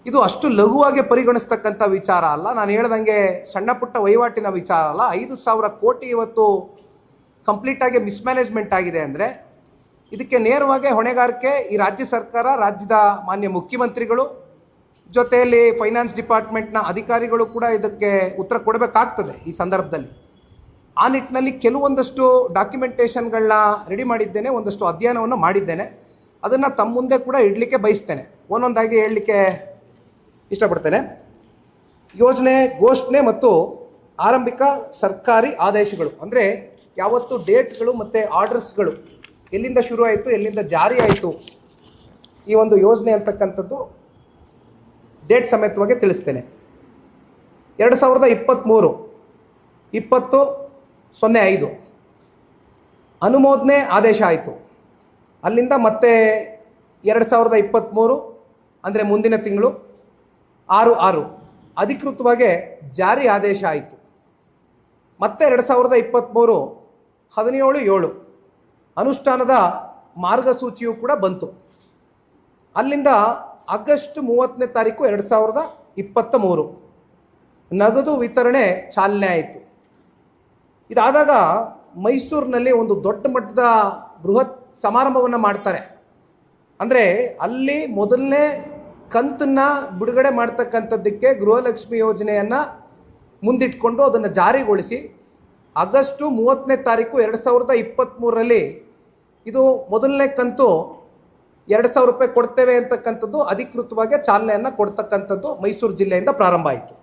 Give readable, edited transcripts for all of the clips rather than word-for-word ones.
ಇದು ಅಷ್ಟು ಲಘುವಾಗಿ ಪರಿಗಣಿಸ್ತಕ್ಕಂಥ ವಿಚಾರ ಅಲ್ಲ. ನಾನು ಹೇಳ್ದಂಗೆ ಸಣ್ಣ ಪುಟ್ಟ ವಹಿವಾಟಿನ ವಿಚಾರ ಅಲ್ಲ. 5,000 ಕೋಟಿ ಇವತ್ತು ಕಂಪ್ಲೀಟಾಗಿ ಮಿಸ್ಮ್ಯಾನೇಜ್ಮೆಂಟ್ ಆಗಿದೆ ಅಂದರೆ ಇದಕ್ಕೆ ನೇರವಾಗಿ ಹೊಣೆಗಾರಿಕೆ ಈ ರಾಜ್ಯ ಸರ್ಕಾರ, ರಾಜ್ಯದ ಮಾನ್ಯ ಮುಖ್ಯಮಂತ್ರಿಗಳು, ಜೊತೆಯಲ್ಲಿ ಫೈನಾನ್ಸ್ ಡಿಪಾರ್ಟ್ಮೆಂಟ್ನ ಅಧಿಕಾರಿಗಳು ಕೂಡ ಇದಕ್ಕೆ ಉತ್ತರ ಕೊಡಬೇಕಾಗ್ತದೆ. ಈ ಸಂದರ್ಭದಲ್ಲಿ ಆ ನಿಟ್ಟಿನಲ್ಲಿ ಕೆಲವೊಂದಷ್ಟು ಡಾಕ್ಯುಮೆಂಟೇಷನ್ಗಳನ್ನ ರೆಡಿ ಮಾಡಿದ್ದೇನೆ, ಒಂದಷ್ಟು ಅಧ್ಯಯನವನ್ನು ಮಾಡಿದ್ದೇನೆ. ಅದನ್ನು ತಮ್ಮ ಮುಂದೆ ಕೂಡ ಇಡಲಿಕ್ಕೆ ಬಯಸ್ತೇನೆ. ಒಂದೊಂದಾಗಿ ಹೇಳಲಿಕ್ಕೆ ಇಷ್ಟಪಡ್ತೇನೆ. ಯೋಜನೆ ಘೋಷಣೆ ಮತ್ತು ಆರಂಭಿಕ ಸರ್ಕಾರಿ ಆದೇಶಗಳು ಅಂದರೆ ಯಾವತ್ತು ಡೇಟ್ಗಳು ಮತ್ತು ಆರ್ಡರ್ಸ್ಗಳು ಎಲ್ಲಿಂದ ಶುರು ಆಯಿತು, ಎಲ್ಲಿಂದ ಜಾರಿ ಆಯಿತು ಈ ಒಂದು ಯೋಜನೆ ಅಂತಕ್ಕಂಥದ್ದು ಡೇಟ್ ಸಮೇತವಾಗಿ ತಿಳಿಸ್ತೇನೆ. 2023 20/05 ಅನುಮೋದನೆ ಆದೇಶ ಆಯಿತು. ಅಲ್ಲಿಂದ ಮತ್ತೆ 2023 ಅಂದರೆ ಮುಂದಿನ ತಿಂಗಳು 6/6 ಅಧಿಕೃತವಾಗಿ ಜಾರಿ ಆದೇಶ ಆಯಿತು. ಮತ್ತೆ 2023 17/7 ಅನುಷ್ಠಾನದ ಮಾರ್ಗಸೂಚಿಯೂ ಕೂಡ ಬಂತು. ಅಲ್ಲಿಂದ ಆಗಸ್ಟ್ 30ನೇ ತಾರೀಕು 2023 ನಗದು ವಿತರಣೆ ಚಾಲನೆ ಆಯಿತು. ಇದಾದಾಗ ಮೈಸೂರಿನಲ್ಲಿ ಒಂದು ದೊಡ್ಡ ಮಟ್ಟದ ಬೃಹತ್ ಸಮಾರಂಭವನ್ನು ಮಾಡ್ತಾರೆ. ಅಂದರೆ ಅಲ್ಲಿ ಮೊದಲನೇ ಕಂತನ್ನು ಬಿಡುಗಡೆ ಮಾಡ್ತಕ್ಕಂಥದ್ದಕ್ಕೆ ಗೃಹಲಕ್ಷ್ಮಿ ಯೋಜನೆಯನ್ನು ಮುಂದಿಟ್ಕೊಂಡು ಅದನ್ನು ಜಾರಿಗೊಳಿಸಿ ಆಗಸ್ಟು 30ನೇ ತಾರೀಕು 2023ರಲ್ಲಿ ಇದು ಮೊದಲನೇ ಕಂತು 2,000 ರೂಪಾಯಿ ಕೊಡ್ತೇವೆ ಅಂತಕ್ಕಂಥದ್ದು ಅಧಿಕೃತವಾಗಿ ಚಾಲನೆಯನ್ನು ಕೊಡ್ತಕ್ಕಂಥದ್ದು ಮೈಸೂರು ಜಿಲ್ಲೆಯಿಂದ ಪ್ರಾರಂಭ ಆಯಿತು.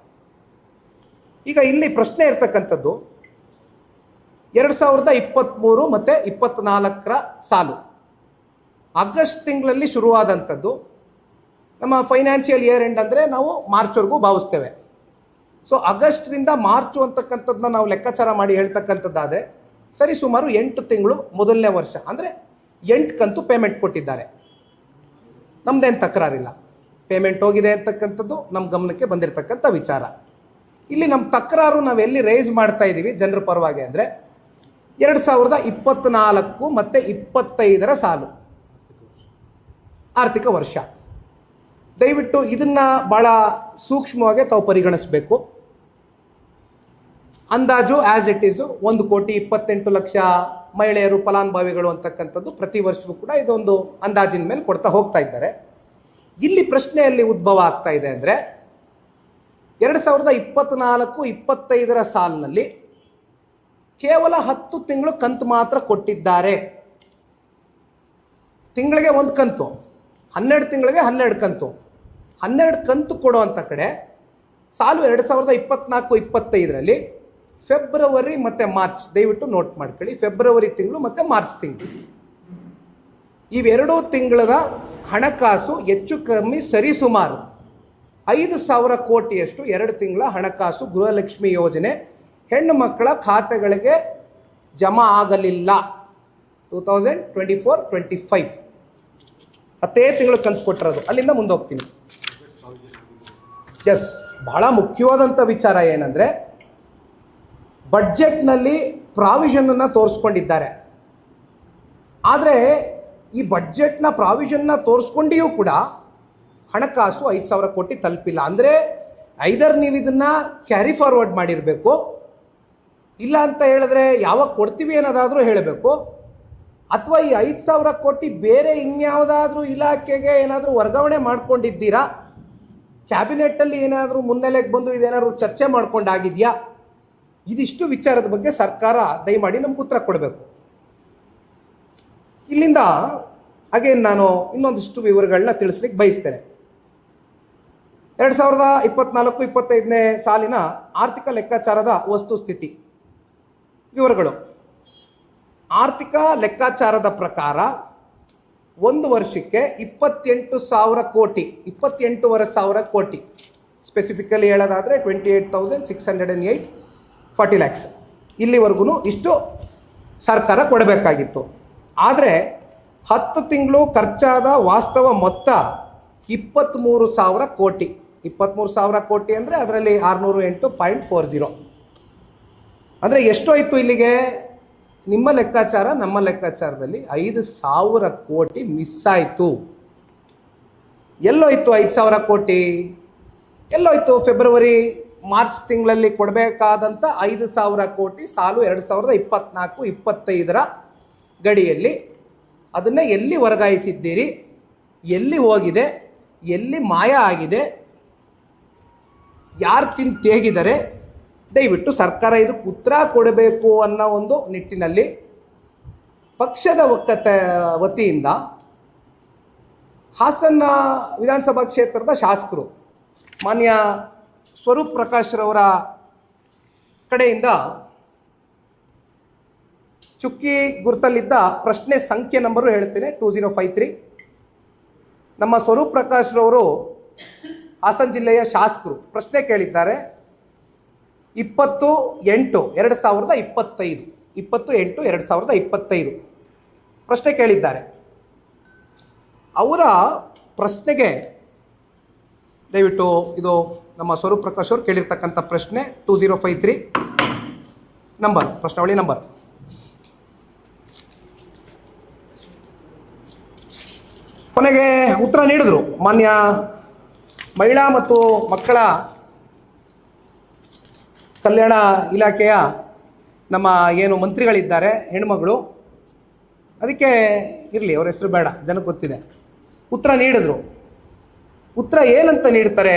ಈಗ ಇಲ್ಲಿ ಪ್ರಶ್ನೆ ಇರ್ತಕ್ಕಂಥದ್ದು 2023 ಮತ್ತು 24ರ ಸಾಲು ಆಗಸ್ಟ್ ತಿಂಗಳಲ್ಲಿ ಶುರುವಾದಂಥದ್ದು. ನಮ್ಮ ಫೈನಾನ್ಷಿಯಲ್ ಇಯರ್ ಎಂಡ್ ಅಂದರೆ ನಾವು ಮಾರ್ಚ್ವರೆಗೂ ಭಾವಿಸ್ತೇವೆ. ಸೊ ಆಗಸ್ಟ್ರಿಂದ ಮಾರ್ಚು ಅಂತಕ್ಕಂಥದ್ದನ್ನ ನಾವು ಲೆಕ್ಕಾಚಾರ ಮಾಡಿ ಹೇಳ್ತಕ್ಕಂಥದ್ದಾದರೆ ಸರಿ ಸುಮಾರು 8 ತಿಂಗಳು ಮೊದಲನೇ ವರ್ಷ ಅಂದರೆ 8 ಕಂತು ಪೇಮೆಂಟ್ ಕೊಟ್ಟಿದ್ದಾರೆ. ನಮ್ಮದೇನು ತಕರಾರಿಲ್ಲ, ಪೇಮೆಂಟ್ ಹೋಗಿದೆ ಅಂತಕ್ಕಂಥದ್ದು ನಮ್ಮ ಗಮನಕ್ಕೆ ಬಂದಿರತಕ್ಕಂಥ ವಿಚಾರ. ಇಲ್ಲಿ ನಮ್ಮ ತಕರಾರು ನಾವೆಲ್ಲಿ ರೈಸ್ ಮಾಡ್ತಾ ಇದ್ದೀವಿ ಜನರ ಪರವಾಗಿ ಅಂದರೆ 2024 ಮತ್ತು 25ರ ಸಾಲು ಆರ್ಥಿಕ ವರ್ಷ. ದಯವಿಟ್ಟು ಇದನ್ನು ಭಾಳ ಸೂಕ್ಷ್ಮವಾಗಿ ತಾವು ಪರಿಗಣಿಸಬೇಕು. ಅಂದಾಜು ಆ್ಯಸ್ ಇಟ್ ಈಸು 1,28,00,000 ಮಹಿಳೆಯರು ಫಲಾನುಭವಿಗಳು ಅಂತಕ್ಕಂಥದ್ದು ಪ್ರತಿ ವರ್ಷವೂ ಕೂಡ ಇದೊಂದು ಅಂದಾಜಿನ ಮೇಲೆ ಕೊಡ್ತಾ ಹೋಗ್ತಾ ಇದ್ದಾರೆ. ಇಲ್ಲಿ ಪ್ರಶ್ನೆಯಲ್ಲಿ ಉದ್ಭವ ಆಗ್ತಾ ಇದೆ ಅಂದರೆ 2024-25ರ ಸಾಲಿನಲ್ಲಿ ಕೇವಲ 10 ತಿಂಗಳು ಕಂತು ಮಾತ್ರ ಕೊಟ್ಟಿದ್ದಾರೆ. ತಿಂಗಳಿಗೆ 1 ಕಂತು, 12 ತಿಂಗಳಿಗೆ 12 ಕಂತು. 12 ಕಂತು ಕೊಡುವಂಥ ಕಡೆ ಸಾಲು 2024-25ರಲ್ಲಿ ಫೆಬ್ರವರಿ ಮತ್ತು ಮಾರ್ಚ್, ದಯವಿಟ್ಟು ನೋಟ್ ಮಾಡ್ಕೊಳ್ಳಿ, ಫೆಬ್ರವರಿ ತಿಂಗಳು ಮತ್ತು ಮಾರ್ಚ್ ತಿಂಗಳು ಇವೆರಡೂ ತಿಂಗಳ ಹಣಕಾಸು ಹೆಚ್ಚು ಕಮ್ಮಿ ಸರಿಸುಮಾರು 5,000 ಕೋಟಿಯಷ್ಟು 2 ತಿಂಗಳ ಹಣಕಾಸು ಗೃಹಲಕ್ಷ್ಮಿ ಯೋಜನೆ ಹೆಣ್ಣು ಮಕ್ಕಳ ಖಾತೆಗಳಿಗೆ ಜಮಾ ಆಗಲಿಲ್ಲ. 2024-25 10 ತಿಂಗಳು ಕಂತು ಕೊಟ್ಟಿರೋದು. ಅಲ್ಲಿಂದ ಮುಂದೆ ಹೋಗ್ತೀನಿ. ಎಸ್, ಬಹಳ ಮುಖ್ಯವಾದಂಥ ವಿಚಾರ ಏನಂದರೆ ಬಡ್ಜೆಟ್ನಲ್ಲಿ ಪ್ರಾವಿಷನನ್ನು ತೋರಿಸ್ಕೊಂಡಿದ್ದಾರೆ. ಆದರೆ ಈ ಬಡ್ಜೆಟ್ನ ಪ್ರಾವಿಷನ್ನ ತೋರಿಸ್ಕೊಂಡಿಯೂ ಕೂಡ ಹಣಕಾಸು 5,000 ಕೋಟಿ ತಲುಪಿಲ್ಲ. ಅಂದರೆ ಐದರ್ ನೀವು ಇದನ್ನು ಕ್ಯಾರಿ ಫಾರ್ವರ್ಡ್ ಮಾಡಿರಬೇಕು, ಇಲ್ಲ ಅಂತ ಹೇಳಿದ್ರೆ ಯಾವಾಗ ಕೊಡ್ತೀವಿ ಅನ್ನೋದಾದರೂ ಹೇಳಬೇಕು, ಅಥವಾ ಈ 5,000 ಕೋಟಿ ಬೇರೆ ಇನ್ಯಾವುದಾದ್ರೂ ಇಲಾಖೆಗೆ ಏನಾದರೂ ವರ್ಗಾವಣೆ ಮಾಡ್ಕೊಂಡಿದ್ದೀರಾ, ಕ್ಯಾಬಿನೆಟ್ಟಲ್ಲಿ ಏನಾದರೂ ಮುನ್ನೆಲೆಗೆ ಬಂದು ಇದೇನಾದರೂ ಚರ್ಚೆ ಮಾಡ್ಕೊಂಡಾಗಿದೆಯಾ, ಇದಿಷ್ಟು ವಿಚಾರದ ಬಗ್ಗೆ ಸರ್ಕಾರ ದಯಮಾಡಿ ನಮ್ಗೆ ಉತ್ತರ ಕೊಡಬೇಕು. ಇಲ್ಲಿಂದ ಅಗೇನ್ ನಾನು ಇನ್ನೊಂದಿಷ್ಟು ವಿವರಗಳನ್ನ ತಿಳಿಸ್ಲಿಕ್ಕೆ ಬಯಸ್ತೇನೆ. 2024-25ನೇ ಸಾಲಿನ ಆರ್ಥಿಕ ಲೆಕ್ಕಾಚಾರದ ವಸ್ತುಸ್ಥಿತಿ ವಿವರಗಳು. ಆರ್ಥಿಕ ಲೆಕ್ಕಾಚಾರದ ಪ್ರಕಾರ ಒಂದು ವರ್ಷಕ್ಕೆ 28,000 ಕೋಟಿ, 28,500 ಕೋಟಿ, ಸ್ಪೆಸಿಫಿಕಲಿ ಹೇಳೋದಾದರೆ 28,608.40 lakhs ಇಲ್ಲಿವರೆಗೂ ಇಷ್ಟು ಸರ್ಕಾರ ಕೊಡಬೇಕಾಗಿತ್ತು. ಆದರೆ 10 ತಿಂಗಳು ಖರ್ಚಾದ ವಾಸ್ತವ ಮೊತ್ತ 23,000 ಕೋಟಿ. 23,000 ಕೋಟಿ ಅಂದರೆ ಅದರಲ್ಲಿ 608.40. ಅಂದರೆ ಎಷ್ಟೋಯ್ತು ಇಲ್ಲಿಗೆ? ನಿಮ್ಮ ಲೆಕ್ಕಾಚಾರ ನಮ್ಮ ಲೆಕ್ಕಾಚಾರದಲ್ಲಿ 5,000 ಕೋಟಿ ಮಿಸ್ ಆಯಿತು. ಎಲ್ಲೋಯ್ತು 5,000 ಕೋಟಿ? ಎಲ್ಲೋಯ್ತು? ಫೆಬ್ರವರಿ ಮಾರ್ಚ್ ತಿಂಗಳಲ್ಲಿ ಕೊಡಬೇಕಾದಂಥ 5,000 ಕೋಟಿ ಸಾಲು 2024-25 ಗಡಿಯಲ್ಲಿ. ಅದನ್ನು ಎಲ್ಲಿ ವರ್ಗಾಯಿಸಿದ್ದೀರಿ? ಎಲ್ಲಿ ಹೋಗಿದೆ? ಎಲ್ಲಿ ಮಾಯ ಆಗಿದೆ? ಯಾರು ತೇಗಿದರೆ? ದಯವಿಟ್ಟು ಸರ್ಕಾರ ಇದಕ್ಕೆ ಉತ್ತರ ಕೊಡಬೇಕು ಅನ್ನೋ ಒಂದು ನಿಟ್ಟಿನಲ್ಲಿ ಪಕ್ಷದ ವತಿಯಿಂದ ಹಾಸನ ವಿಧಾನಸಭಾ ಕ್ಷೇತ್ರದ ಶಾಸಕರು ಮಾನ್ಯ ಸ್ವರೂಪ್ ಪ್ರಕಾಶ್ರವರ ಕಡೆಯಿಂದ ಚುಕ್ಕಿ ಗುರುತಲ್ಲಿದ್ದ ಪ್ರಶ್ನೆ ಸಂಖ್ಯೆ ನಂಬರು ಹೇಳ್ತೇನೆ, 2053. ನಮ್ಮ ಸ್ವರೂಪ್ ಪ್ರಕಾಶ್ರವರು ಹಾಸನ ಜಿಲ್ಲೆಯ ಶಾಸಕರು ಪ್ರಶ್ನೆ ಕೇಳಿದ್ದಾರೆ. 20/8/2025 20/8/2025 ಪ್ರಶ್ನೆ ಕೇಳಿದ್ದಾರೆ. ಅವರ ಪ್ರಶ್ನೆಗೆ ದಯವಿಟ್ಟು ಇದು ನಮ್ಮ ಸ್ವರೂಪ್ ಪ್ರಕಾಶ್ ಅವರು ಕೇಳಿರ್ತಕ್ಕಂಥ ಪ್ರಶ್ನೆ 2053 ನಂಬರ್, ಪ್ರಶ್ನಾವಳಿ ನಂಬರ್. ಕೊನೆಗೆ ಉತ್ತರ ನೀಡಿದ್ರು ಮಾನ್ಯ ಮಹಿಳಾ ಮತ್ತು ಮಕ್ಕಳ ಕಲ್ಯಾಣ ಇಲಾಖೆಯ ನಮ್ಮ ಏನು ಮಂತ್ರಿಗಳಿದ್ದಾರೆ ಹೆಣ್ಮಗಳು, ಅದಕ್ಕೆ ಇರಲಿ ಅವ್ರ ಹೆಸರು ಬೇಡ, ಜನಕ್ಕೆ ಗೊತ್ತಿದೆ. ಉತ್ತರ ನೀಡಿದ್ರು. ಉತ್ತರ ಏನಂತ ನೀಡ್ತಾರೆ?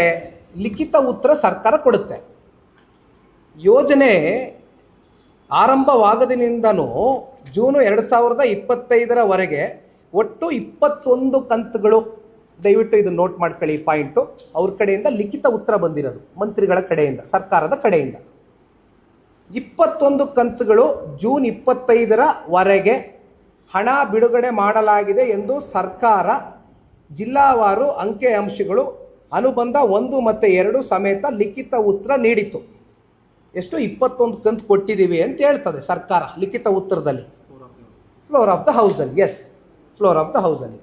ಲಿಖಿತ ಉತ್ತರ ಸರ್ಕಾರ ಕೊಡುತ್ತೆ. ಯೋಜನೆ ಆರಂಭವಾಗದಿನಿಂದನೂ ಜೂನ್ 2025 ಒಟ್ಟು 21 ಕಂತುಗಳು. ದಯವಿಟ್ಟು ಇದು ನೋಟ್ ಮಾಡ್ಕೊಳ್ಳಿ ಪಾಯಿಂಟು. ಅವ್ರ ಕಡೆಯಿಂದ ಲಿಖಿತ ಉತ್ತರ ಬಂದಿರೋದು, ಮಂತ್ರಿಗಳ ಕಡೆಯಿಂದ, ಸರ್ಕಾರದ ಕಡೆಯಿಂದ. 21 ಕಂತುಗಳು ಜೂನ್ 25 ಹಣ ಬಿಡುಗಡೆ ಮಾಡಲಾಗಿದೆ ಎಂದು ಸರ್ಕಾರ ಜಿಲ್ಲಾವಾರು ಅಂಕಿ ಅಂಶಗಳು ಅನುಬಂಧ 1 ಮತ್ತು 2 ಸಮೇತ ಲಿಖಿತ ಉತ್ತರ ನೀಡಿತು. ಎಷ್ಟು? 21 ಕಂತು ಕೊಟ್ಟಿದ್ದೀವಿ ಅಂತ ಹೇಳ್ತದೆ ಸರ್ಕಾರ ಲಿಖಿತ ಉತ್ತರದಲ್ಲಿ. ಫ್ಲೋರ್ ಆಫ್ ದ ಹೌಸಲ್ಲಿ, ಎಸ್, ಫ್ಲೋರ್ ಆಫ್ ದ ಹೌಸಲ್ಲಿ.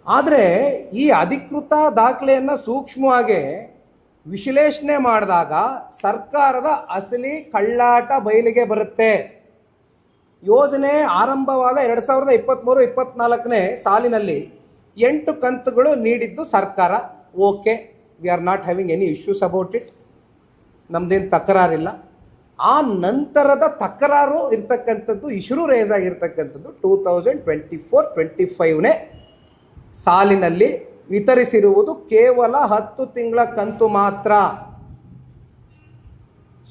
ಆದರೆ ಈ ಅಧಿಕೃತ ದಾಖಲೆಯನ್ನು ಸೂಕ್ಷ್ಮವಾಗಿ ವಿಶ್ಲೇಷಣೆ ಮಾಡಿದಾಗ ಸರ್ಕಾರದ ಅಸಲಿ ಕಳ್ಳಾಟ ಬಯಲಿಗೆ ಬರುತ್ತೆ. ಯೋಜನೆ ಆರಂಭವಾದ 2023-24 ಸಾಲಿನಲ್ಲಿ 8 ಕಂತುಗಳು ನೀಡಿದ್ದು ಸರ್ಕಾರ. Okay, we are not having any issues about it, ನಮ್ದೇನು ತಕರಾರಿಲ್ಲ. ಆ ನಂತರದ ತಕರಾರು ಇರ್ತಕ್ಕಂಥದ್ದು, ಇಶ್ಯೂ ರೇಸ್ ಆಗಿರ್ತಕ್ಕಂಥದ್ದು 2024-25 ಸಾಲಿನಲ್ಲಿ ವಿತರಿಸಿರುವುದು ಕೇವಲ 10 ತಿಂಗಳ ಕಂತು ಮಾತ್ರ.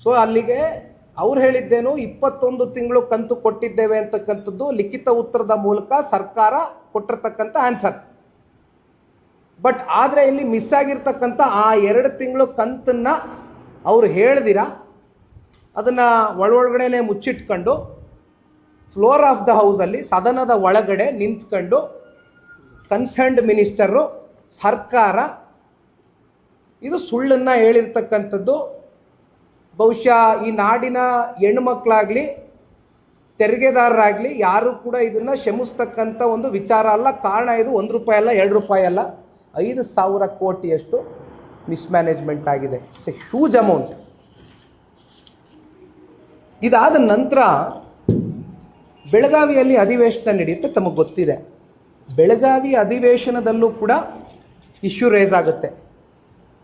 ಸೊ ಅಲ್ಲಿಗೆ ಅವ್ರು ಹೇಳಿದ್ದೇನು, 21 ತಿಂಗಳು ಕಂತು ಕೊಟ್ಟಿದ್ದೇವೆ ಅಂತಕ್ಕಂಥದ್ದು ಲಿಖಿತ ಉತ್ತರದ ಮೂಲಕ ಸರ್ಕಾರ ಕೊಟ್ಟಿರ್ತಕ್ಕಂಥ ಆನ್ಸರ್. ಬಟ್ ಆದರೆ ಇಲ್ಲಿ ಮಿಸ್ ಆಗಿರ್ತಕ್ಕಂಥ ಆ 2 ತಿಂಗಳು ಕಂತನ್ನು ಅವರು ಹೇಳ್ದಿರ ಅದನ್ನು ಒಳಗಡೆನೆ ಮುಚ್ಚಿಟ್ಕೊಂಡು ಫ್ಲೋರ್ ಆಫ್ ದ ಹೌಸಲ್ಲಿ ಸದನದ ಒಳಗಡೆ ನಿಂತ್ಕೊಂಡು ಕನ್ಸರ್ನ್ಡ್ ಮಿನಿಸ್ಟರು, ಸರ್ಕಾರ ಇದು ಸುಳ್ಳನ್ನು ಹೇಳಿರ್ತಕ್ಕಂಥದ್ದು. ಬಹುಶಃ ಈ ನಾಡಿನ ಹೆಣ್ಣುಮಕ್ಕಳಾಗಲಿ ತೆರಿಗೆದಾರರಾಗಲಿ ಯಾರು ಕೂಡ ಇದನ್ನು ಕ್ಷಮಿಸ್ತಕ್ಕಂಥ ಒಂದು ವಿಚಾರ ಅಲ್ಲ. ಕಾರಣ ಇದು 1 ರೂಪಾಯಿ ಅಲ್ಲ, 2 ರೂಪಾಯಿ ಅಲ್ಲ, 5,000 ಕೋಟಿಯಷ್ಟು ಮಿಸ್ಮ್ಯಾನೇಜ್ಮೆಂಟ್ ಆಗಿದೆ. It's A huge amount. ಇದಾದ ನಂತರ ಬೆಳಗಾವಿಯಲ್ಲಿ ಅಧಿವೇಶನ ನಡೆಯುತ್ತೆ, ತಮಗೆ ಗೊತ್ತಿದೆ. ಬೆಳಗಾವಿ ಅಧಿವೇಶನದಲ್ಲೂ ಕೂಡ ಇಶ್ಯೂ ರೇಸ್ ಆಗುತ್ತೆ.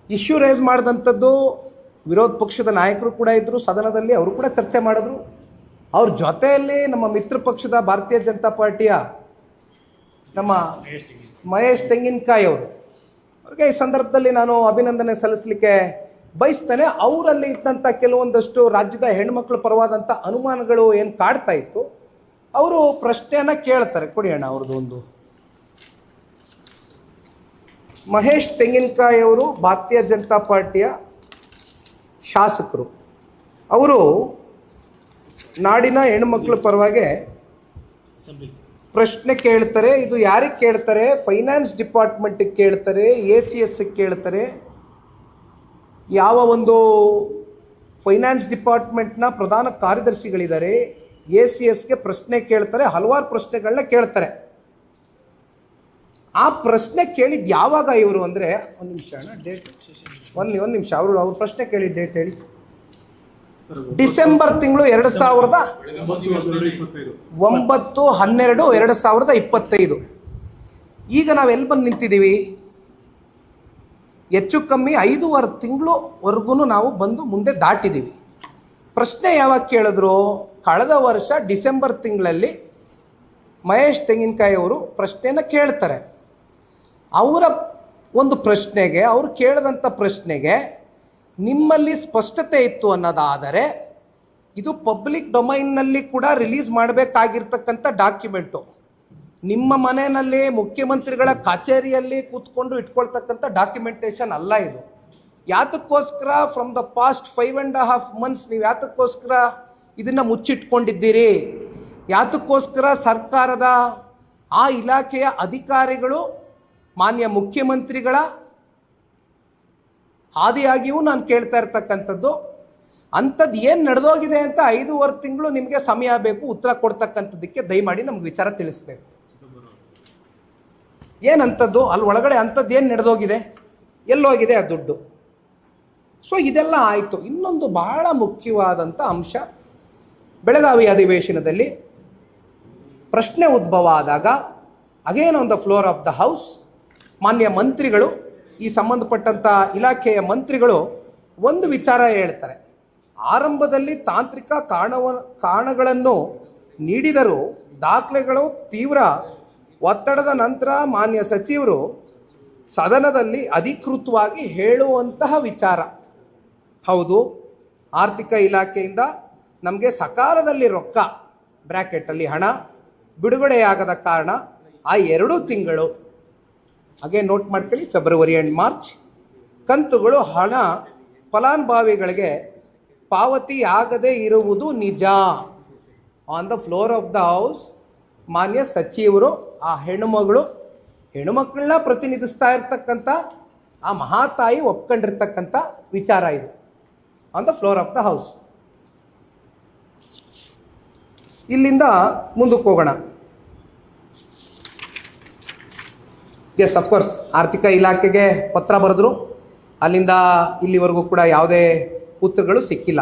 ಇಶ್ಯೂ ರೇಸ್ ಮಾಡಿದಂಥದ್ದು ವಿರೋಧ ಪಕ್ಷದ ನಾಯಕರು ಕೂಡ ಇದ್ದರು ಸದನದಲ್ಲಿ, ಅವರು ಕೂಡ ಚರ್ಚೆ ಮಾಡಿದ್ರು. ಅವ್ರ ಜೊತೆಯಲ್ಲಿ ನಮ್ಮ ಮಿತ್ರ ಪಕ್ಷದ ಭಾರತೀಯ ಜನತಾ ಪಾರ್ಟಿಯ ನಮ್ಮ ಮಹೇಶ್ ತೆಂಗಿನಕಾಯಿ ಅವರು, ಅವ್ರಿಗೆ ಈ ಸಂದರ್ಭದಲ್ಲಿ ನಾನು ಅಭಿನಂದನೆ ಸಲ್ಲಿಸಲಿಕ್ಕೆ ಬಯಸ್ತೇನೆ. ಅವರಲ್ಲಿ ಇದ್ದಂಥ ಕೆಲವೊಂದಷ್ಟು ರಾಜ್ಯದ ಹೆಣ್ಮಕ್ಳ ಪರವಾದಂಥ ಅನುಮಾನಗಳು ಏನು ಕಾಡ್ತಾ ಇತ್ತು, ಅವರು ಪ್ರಶ್ನೆಯನ್ನು ಕೇಳ್ತಾರೆ. ಕೊಡಿ ಅಣ್ಣ ಅವ್ರದ್ದು ಒಂದು. ಮಹೇಶ್ ತೆಂಗಿನಕಾಯಿ ಅವರು ಭಾರತೀಯ ಜನತಾ ಪಾರ್ಟಿಯ ಶಾಸಕರು. ಅವರು ನಾಡಿನ ಹೆಣ್ಮಕ್ಳ ಪರವಾಗಿ ಪ್ರಶ್ನೆ ಕೇಳ್ತಾರೆ. ಇದು ಯಾರಿಗೆ ಕೇಳ್ತಾರೆ? ಫೈನಾನ್ಸ್ ಡಿಪಾರ್ಟ್ಮೆಂಟಿಗೆ ಕೇಳ್ತಾರೆ, ACSಗೆ ಕೇಳ್ತಾರೆ. ಯಾವ ಒಂದು ಫೈನಾನ್ಸ್ ಡಿಪಾರ್ಟ್ಮೆಂಟ್ನ ಪ್ರಧಾನ ಕಾರ್ಯದರ್ಶಿಗಳಿದ್ದಾರೆ, ACSಗೆ ಪ್ರಶ್ನೆ ಕೇಳ್ತಾರೆ, ಹಲವಾರು ಪ್ರಶ್ನೆಗಳನ್ನ ಕೇಳ್ತಾರೆ. ಆ ಪ್ರಶ್ನೆ ಕೇಳಿದ್ದು ಯಾವಾಗ ಇವರು ಅಂದರೆ, ಒಂದು ನಿಮಿಷ ಅಣ್ಣ, ಡೇಟ್ ಒಂದು ನಿಮಿಷ, ಅವ್ರ ಪ್ರಶ್ನೆ ಕೇಳಿ ಡೇಟ್ ಹೇಳಿ. ಡಿಸೆಂಬರ್ ತಿಂಗಳು 9/12/2025 ಈಗ ನಾವು ಎಲ್ಲಿ ಬಂದು ನಿಂತಿದ್ದೀವಿ? ಹೆಚ್ಚು ಕಮ್ಮಿ 5.5 ತಿಂಗಳವರೆಗೂ ನಾವು ಬಂದು ಮುಂದೆ ದಾಟಿದ್ದೀವಿ. ಪ್ರಶ್ನೆ ಯಾವಾಗ ಕೇಳಿದ್ರು? ಕಳೆದ ವರ್ಷ ಡಿಸೆಂಬರ್ ತಿಂಗಳಲ್ಲಿ ಮಹೇಶ್ ತೆಂಗಿನಕಾಯಿ ಅವರು ಪ್ರಶ್ನೆಯನ್ನು ಕೇಳ್ತಾರೆ. ಅವರ ಒಂದು ಪ್ರಶ್ನೆಗೆ, ಅವರು ಕೇಳಿದಂಥ ಪ್ರಶ್ನೆಗೆ ನಿಮ್ಮಲ್ಲಿ ಸ್ಪಷ್ಟತೆ ಇತ್ತು ಅನ್ನೋದಾದರೆ ಇದು ಪಬ್ಲಿಕ್ ಡೊಮೈನ್ನಲ್ಲಿ ಕೂಡ ರಿಲೀಸ್ ಮಾಡಬೇಕಾಗಿರ್ತಕ್ಕಂಥ ಡಾಕ್ಯುಮೆಂಟು. ನಿಮ್ಮ ಮನೆಯಲ್ಲಿ ಮುಖ್ಯಮಂತ್ರಿಗಳ ಕಚೇರಿಯಲ್ಲಿ ಕೂತ್ಕೊಂಡು ಇಟ್ಕೊಳ್ತಕ್ಕಂಥ ಡಾಕ್ಯುಮೆಂಟೇಶನ್ ಅಲ್ಲ ಇದು. ಯಾತಕ್ಕೋಸ್ಕರ ಫ್ರಮ್ ದ ಪಾಸ್ಟ್ 5.5 ಮಂತ್ಸ್ ನೀವು ಯಾತಕ್ಕೋಸ್ಕರ ಇದನ್ನು ಮುಚ್ಚಿಟ್ಕೊಂಡಿದ್ದೀರಿ? ಯಾತಕ್ಕೋಸ್ಕರ ಸರ್ಕಾರದ ಆ ಇಲಾಖೆಯ ಅಧಿಕಾರಿಗಳು ಮಾನ್ಯ ಮುಖ್ಯಮಂತ್ರಿಗಳ ಆದಿಯಾಗಿಯೂ ನಾನು ಕೇಳ್ತಾ ಇರ್ತಕ್ಕಂಥದ್ದು, ಅಂಥದ್ದು ಏನು ನಡೆದೋಗಿದೆ ಅಂತ 5.5 ತಿಂಗಳು ನಿಮಗೆ ಸಮಯ ಬೇಕು ಉತ್ತರ ಕೊಡ್ತಕ್ಕಂಥದ್ದಕ್ಕೆ. ದಯಮಾಡಿ ನಮ್ಗೆ ವಿಚಾರ ತಿಳಿಸ್ಬೇಕು. ಏನಂಥದ್ದು ಅಲ್ಲಿ ಒಳಗಡೆ ಅಂಥದ್ದು ಏನು ನಡೆದೋಗಿದೆ, ಎಲ್ಲೋಗಿದೆ ಆ ದುಡ್ಡು? ಸೊ ಇದೆಲ್ಲ ಆಯಿತು. ಇನ್ನೊಂದು ಬಹಳ ಮುಖ್ಯವಾದಂಥ ಅಂಶ, ಬೆಳಗಾವಿ ಅಧಿವೇಶನದಲ್ಲಿ ಪ್ರಶ್ನೆ ಉದ್ಭವ ಆದಾಗ again on the floor of the house ಮಾನ್ಯ ಮಂತ್ರಿಗಳು, ಈ ಸಂಬಂಧಪಟ್ಟಂಥ ಇಲಾಖೆಯ ಮಂತ್ರಿಗಳು ಒಂದು ವಿಚಾರ ಹೇಳ್ತಾರೆ. ಆರಂಭದಲ್ಲಿ ತಾಂತ್ರಿಕ ಕಾರಣಗಳನ್ನು ನೀಡಿದರೂ ದಾಖಲೆಗಳು ತೀವ್ರ ಒತ್ತಡದ ನಂತರ ಮಾನ್ಯ ಸಚಿವರು ಸದನದಲ್ಲಿ ಅಧಿಕೃತವಾಗಿ ಹೇಳುವಂತಹ ವಿಚಾರ. ಹೌದು, ಆರ್ಥಿಕ ಇಲಾಖೆಯಿಂದ ನಮಗೆ ಸಕಾಲದಲ್ಲಿ ರೊಕ್ಕ ಬ್ರ್ಯಾಕೆಟಲ್ಲಿ ಹಣ ಬಿಡುಗಡೆಯಾಗದ ಕಾರಣ ಆ 2 ತಿಂಗಳು, ಹಾಗೆ ನೋಟ್ ಮಾಡ್ಕೊಳ್ಳಿ, ಫೆಬ್ರವರಿ ಆ್ಯಂಡ್ ಮಾರ್ಚ್ ಕಂತುಗಳು ಹಣ ಫಲಾನುಭವಿಗಳಿಗೆ ಪಾವತಿಯಾಗದೇ ಇರುವುದು ನಿಜ. On the floor of the house ಮಾನ್ಯ ಸಚಿವರು ಆ ಹೆಣ್ಣುಮಕ್ಕಳನ್ನ ಪ್ರತಿನಿಧಿಸ್ತಾ ಇರ್ತಕ್ಕಂಥ ಆ ಮಹಾತಾಯಿ ಒಪ್ಕೊಂಡಿರ್ತಕ್ಕಂಥ ವಿಚಾರ ಇದು on the floor of the house. ಇಲ್ಲಿಂದ ಮುಂದಕ್ಕೆ ಹೋಗೋಣ. ಎಸ್, ಅಫ್ಕೋರ್ಸ್ ಆರ್ಥಿಕ ಇಲಾಖೆಗೆ ಪತ್ರ ಬರೆದ್ರು, ಅಲ್ಲಿಂದ ಇಲ್ಲಿವರೆಗೂ ಕೂಡ ಯಾವುದೇ ಉತ್ತರಗಳು ಸಿಕ್ಕಿಲ್ಲ.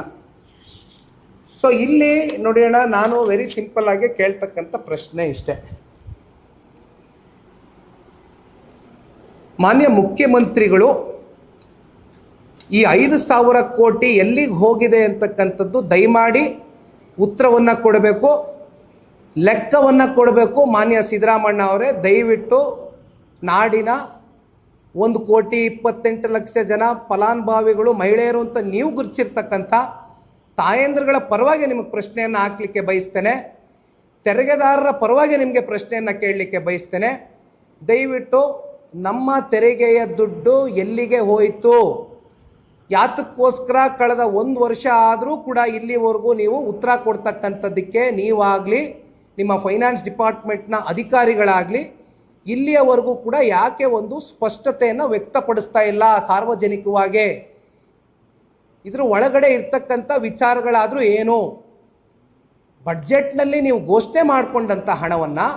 ಸೊ ಇಲ್ಲಿ ನೋಡೋಣ, ನಾನು ವೆರಿ ಸಿಂಪಲ್ ಆಗಿ ಕೇಳ್ತಕ್ಕಂಥ ಪ್ರಶ್ನೆ ಇಷ್ಟೇ. ಮಾನ್ಯ ಮುಖ್ಯಮಂತ್ರಿಗಳು ಈ 5,000 ಕೋಟಿ ಎಲ್ಲಿಗೆ ಹೋಗಿದೆ ಅಂತಕ್ಕಂಥದ್ದು ದಯಮಾಡಿ ಉತ್ತರವನ್ನು ಕೊಡಬೇಕು, ಲೆಕ್ಕವನ್ನು ಕೊಡಬೇಕು. ಮಾನ್ಯ ಸಿದ್ದರಾಮಣ್ಣ ಅವರೇ, ದಯವಿಟ್ಟು ನಾಡಿನ 1,28,00,000 ಜನ ಫಲಾನುಭವಿಗಳು ಮಹಿಳೆಯರು ಅಂತ ನೀವು ಗುರುತಿಸಿರ್ತಕ್ಕಂಥ ತಾಯಂದ್ರಗಳ ಪರವಾಗಿ ನಿಮಗೆ ಪ್ರಶ್ನೆಯನ್ನು ಹಾಕಲಿಕ್ಕೆ ಬಯಸ್ತೇನೆ. ತೆರಿಗೆದಾರರ ಪರವಾಗಿ ನಿಮಗೆ ಪ್ರಶ್ನೆಯನ್ನು ಕೇಳಲಿಕ್ಕೆ ಬಯಸ್ತೇನೆ. ದಯವಿಟ್ಟು ನಮ್ಮ ತೆರಿಗೆಯ ದುಡ್ಡು ಎಲ್ಲಿಗೆ ಹೋಯಿತು, ಯಾತಕ್ಕೋಸ್ಕರ ಕಳೆದ 1 ವರ್ಷ ಆದರೂ ಕೂಡ ಇಲ್ಲಿವರೆಗೂ ನೀವು ಉತ್ತರ ಕೊಡ್ತಕ್ಕಂಥದ್ದಕ್ಕೆ ನೀವಾಗಲಿ ನಿಮ್ಮ ಫೈನಾನ್ಸ್ ಡಿಪಾರ್ಟ್ಮೆಂಟ್ನ ಅಧಿಕಾರಿಗಳಾಗಲಿ ಇಲ್ಲಿಯವರೆಗೂ ಕೂಡ ಯಾಕೆ ಒಂದು ಸ್ಪಷ್ಟತೆಯನ್ನು ವ್ಯಕ್ತಪಡಿಸ್ತಾ ಇಲ್ಲ ಸಾರ್ವಜನಿಕವಾಗಿ? ಇದ್ರ ಒಳಗಡೆ ಇರ್ತಕ್ಕಂಥ ವಿಚಾರಗಳಾದರೂ ಏನು? ಬಡ್ಜೆಟ್ನಲ್ಲಿ ನೀವು ಘೋಷಣೆ ಮಾಡಿಕೊಂಡಂಥ ಹಣವನ್ನು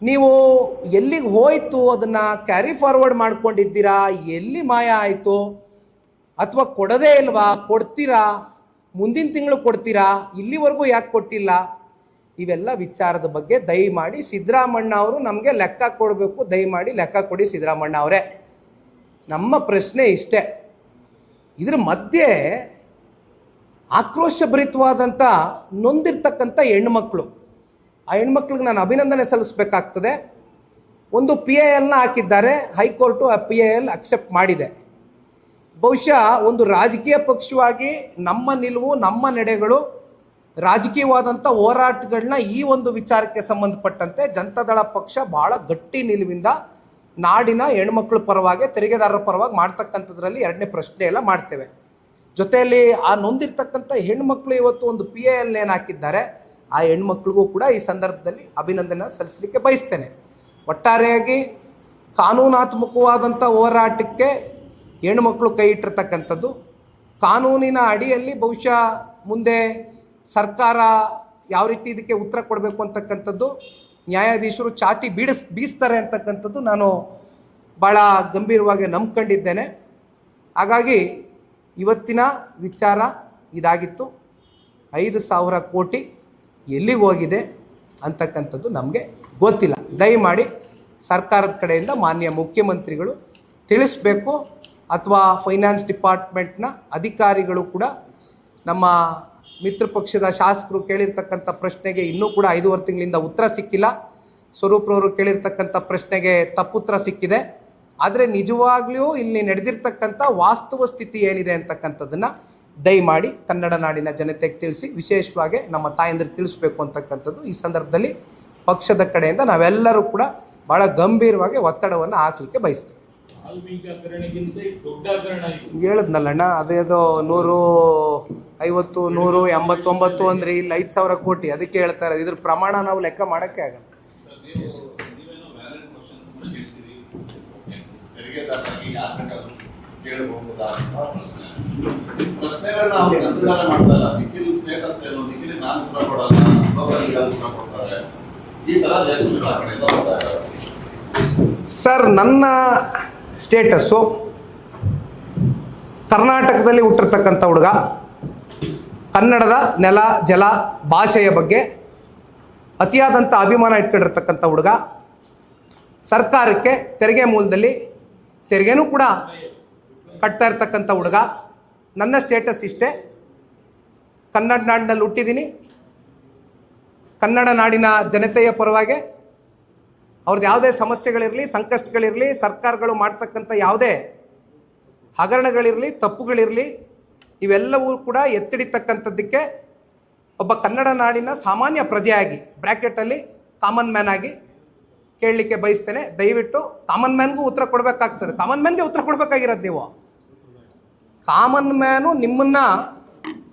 ನೀವು ಎಲ್ಲಿಗೆ ಹೋಯಿತು, ಅದನ್ನು ಕ್ಯಾರಿ ಫಾರ್ವರ್ಡ್ ಮಾಡ್ಕೊಂಡಿದ್ದೀರಾ, ಎಲ್ಲಿ ಮಾಯ ಆಯಿತು, ಅಥವಾ ಕೊಡೋದೇ ಇಲ್ವಾ, ಕೊಡ್ತೀರಾ, ಮುಂದಿನ ತಿಂಗಳು ಕೊಡ್ತೀರಾ, ಇಲ್ಲಿವರೆಗೂ ಯಾಕೆ ಕೊಟ್ಟಿಲ್ಲ? ಇವೆಲ್ಲ ವಿಚಾರದ ಬಗ್ಗೆ ದಯಮಾಡಿ ಸಿದ್ದರಾಮಣ್ಣ ಅವರು ನಮಗೆ ಲೆಕ್ಕ ಕೊಡಬೇಕು. ದಯಮಾಡಿ ಲೆಕ್ಕ ಕೊಡಿ ಸಿದ್ದರಾಮಣ್ಣ ಅವರೇ. ನಮ್ಮ ಪ್ರಶ್ನೆ ಇಷ್ಟೇ. ಇದ್ರ ಮಧ್ಯೆ ಆಕ್ರೋಶಭರಿತವಾದಂಥ ನೊಂದಿರ್ತಕ್ಕಂಥ ಹೆಣ್ಮಕ್ಳು, ಆ ಹೆಣ್ಮಕ್ಳಿಗೆ ನಾನು ಅಭಿನಂದನೆ ಸಲ್ಲಿಸಬೇಕಾಗ್ತದೆ. ಒಂದು PILನ ಹಾಕಿದ್ದಾರೆ, ಹೈಕೋರ್ಟು ಆ PIL ಅಕ್ಸೆಪ್ಟ್ ಮಾಡಿದೆ. ಬಹುಶಃ ಒಂದು ರಾಜಕೀಯ ಪಕ್ಷವಾಗಿ ನಮ್ಮ ನಿಲುವು, ನಮ್ಮ ನಡೆಗಳು, ರಾಜಕೀಯವಾದಂಥ ಹೋರಾಟಗಳನ್ನ ಈ ಒಂದು ವಿಚಾರಕ್ಕೆ ಸಂಬಂಧಪಟ್ಟಂತೆ ಜನತಾದಳ ಪಕ್ಷ ಭಾಳ ಗಟ್ಟಿ ನಿಲುವಿಂದ ನಾಡಿನ ಹೆಣ್ಮಕ್ಳ ಪರವಾಗಿ, ತೆರಿಗೆದಾರರ ಪರವಾಗಿ ಮಾಡ್ತಕ್ಕಂಥದ್ರಲ್ಲಿ ಎರಡನೇ ಪ್ರಶ್ನೆ ಎಲ್ಲ ಮಾಡ್ತೇವೆ. ಜೊತೆಯಲ್ಲಿ ಆ ನೊಂದಿರ್ತಕ್ಕಂಥ ಹೆಣ್ಮಕ್ಳು ಇವತ್ತು ಒಂದು PIL ಏನು ಹಾಕಿದ್ದಾರೆ, ಆ ಹೆಣ್ಮಕ್ಳಿಗೂ ಕೂಡ ಈ ಸಂದರ್ಭದಲ್ಲಿ ಅಭಿನಂದನೆ ಸಲ್ಲಿಸಲಿಕ್ಕೆ ಬಯಸ್ತೇನೆ. ಒಟ್ಟಾರೆಯಾಗಿ ಕಾನೂನಾತ್ಮಕವಾದಂಥ ಹೋರಾಟಕ್ಕೆ ಹೆಣ್ಮಕ್ಳು ಕೈ ಇಟ್ಟಿರ್ತಕ್ಕಂಥದ್ದು, ಕಾನೂನಿನ ಅಡಿಯಲ್ಲಿ ಬಹುಶಃ ಮುಂದೆ ಸರ್ಕಾರ ಯಾವ ರೀತಿ ಇದಕ್ಕೆ ಉತ್ತರ ಕೊಡಬೇಕು ಅಂತಕ್ಕಂಥದ್ದು ನ್ಯಾಯಾಧೀಶರು ಚಾಟಿ ಬೀಸ್ತಾರೆ ಅಂತಕ್ಕಂಥದ್ದು ನಾನು ಭಾಳ ಗಂಭೀರವಾಗಿ ನಂಬ್ಕೊಂಡಿದ್ದೇನೆ. ಹಾಗಾಗಿ ಇವತ್ತಿನ ವಿಚಾರ ಇದಾಗಿತ್ತು. 5,000 ಕೋಟಿ ಎಲ್ಲಿಗೆ ಹೋಗಿದೆ ಅಂತಕ್ಕಂಥದ್ದು ನಮಗೆ ಗೊತ್ತಿಲ್ಲ. ದಯಮಾಡಿ ಸರ್ಕಾರದ ಕಡೆಯಿಂದ ಮಾನ್ಯ ಮುಖ್ಯಮಂತ್ರಿಗಳು ತಿಳಿಸ್ಬೇಕು, ಅಥವಾ ಫೈನಾನ್ಸ್ ಡಿಪಾರ್ಟ್ಮೆಂಟ್ನ ಅಧಿಕಾರಿಗಳು ಕೂಡ ನಮ್ಮ ಮಿತ್ರ ಪಕ್ಷದ ಶಾಸಕರು ಕೇಳಿರ್ತಕ್ಕಂಥ ಪ್ರಶ್ನೆಗೆ ಇನ್ನೂ ಕೂಡ 5.5 ತಿಂಗಳಿಂದ ಉತ್ತರ ಸಿಕ್ಕಿಲ್ಲ. ಸ್ವರೂಪ್ರವರು ಕೇಳಿರ್ತಕ್ಕಂಥ ಪ್ರಶ್ನೆಗೆ ತಪ್ಪುತ್ತರ ಸಿಕ್ಕಿದೆ. ಆದರೆ ನಿಜವಾಗ್ಲೂ ಇಲ್ಲಿ ನಡೆದಿರ್ತಕ್ಕಂಥ ವಾಸ್ತವ ಸ್ಥಿತಿ ಏನಿದೆ ಅಂತಕ್ಕಂಥದ್ದನ್ನು ದಯಮಾಡಿ ಕನ್ನಡ ನಾಡಿನ ಜನತೆಗೆ ತಿಳಿಸಿ, ವಿಶೇಷವಾಗಿ ನಮ್ಮ ತಾಯಂದಿರಿಗೆ ತಿಳಿಸ್ಬೇಕು ಅಂತಕ್ಕಂಥದ್ದು ಈ ಸಂದರ್ಭದಲ್ಲಿ ಪಕ್ಷದ ಕಡೆಯಿಂದ ನಾವೆಲ್ಲರೂ ಕೂಡ ಭಾಳ ಗಂಭೀರವಾಗಿ ಒತ್ತಡವನ್ನು ಹಾಕಲಿಕ್ಕೆ ಬಯಸ್ತೀವಿ. ಹೇಳಿದ್ನಲ್ಲಣ್ಣ, ಅದೇದೋ 150, 189 ಅಂದ್ರೆ ಇಲ್ಲಿ 5,000 ಕೋಟಿ, ಅದಕ್ಕೆ ಹೇಳ್ತಾ ಇರೋದು. ಇದ್ರ ಪ್ರಮಾಣ ನಾವು ಲೆಕ್ಕ ಮಾಡೋಕ್ಕೆ ಆಗಲ್ಲ. ಸರ್, ನನ್ನ ಸ್ಟೇಟಸ್ಸು ಕರ್ನಾಟಕದಲ್ಲಿ ಹುಟ್ಟಿರ್ತಕ್ಕಂಥ ಹುಡುಗ, ಕನ್ನಡದ ನೆಲ ಜಲ ಭಾಷೆಯ ಬಗ್ಗೆ ಅತಿಯಾದಂಥ ಅಭಿಮಾನ ಇಟ್ಕೊಂಡಿರ್ತಕ್ಕಂಥ ಹುಡುಗ, ಸರ್ಕಾರಕ್ಕೆ ತೆರಿಗೆ ಮೂಲದಲ್ಲಿ ತೆರಿಗೆನೂ ಕೂಡ ಕಟ್ತಾ ಇರ್ತಕ್ಕಂಥ ಹುಡುಗ. ನನ್ನ ಸ್ಟೇಟಸ್ ಇಷ್ಟೇ, ಕನ್ನಡ ನಾಡಿನಲ್ಲಿ ಹುಟ್ಟಿದ್ದೀನಿ, ಕನ್ನಡ ನಾಡಿನ ಜನತೆಯ ಪರವಾಗಿ ಅವ್ರದ್ದು ಯಾವುದೇ ಸಮಸ್ಯೆಗಳಿರಲಿ, ಸಂಕಷ್ಟಗಳಿರಲಿ, ಸರ್ಕಾರಗಳು ಮಾಡ್ತಕ್ಕಂಥ ಯಾವುದೇ ಹಗರಣಗಳಿರಲಿ, ತಪ್ಪುಗಳಿರಲಿ, ಇವೆಲ್ಲವೂ ಕೂಡ ಎತ್ತಿಡಿತಕ್ಕಂಥದ್ದಕ್ಕೆ ಒಬ್ಬ ಕನ್ನಡ ನಾಡಿನ ಸಾಮಾನ್ಯ ಪ್ರಜೆಯಾಗಿ, ಬ್ರ್ಯಾಕೆಟಲ್ಲಿ ಕಾಮನ್ ಮ್ಯಾನ್ ಆಗಿ ಕೇಳಲಿಕ್ಕೆ ಬಯಸ್ತೇನೆ. ದಯವಿಟ್ಟು ಕಾಮನ್ ಮ್ಯಾನ್ಗೂ ಉತ್ತರ ಕೊಡಬೇಕಾಗ್ತದೆ. ಕಾಮನ್ ಮ್ಯಾನ್ಗೆ ಉತ್ತರ ಕೊಡಬೇಕಾಗಿರೋದು ನೀವು. ಕಾಮನ್ ಮ್ಯಾನು ನಿಮ್ಮನ್ನು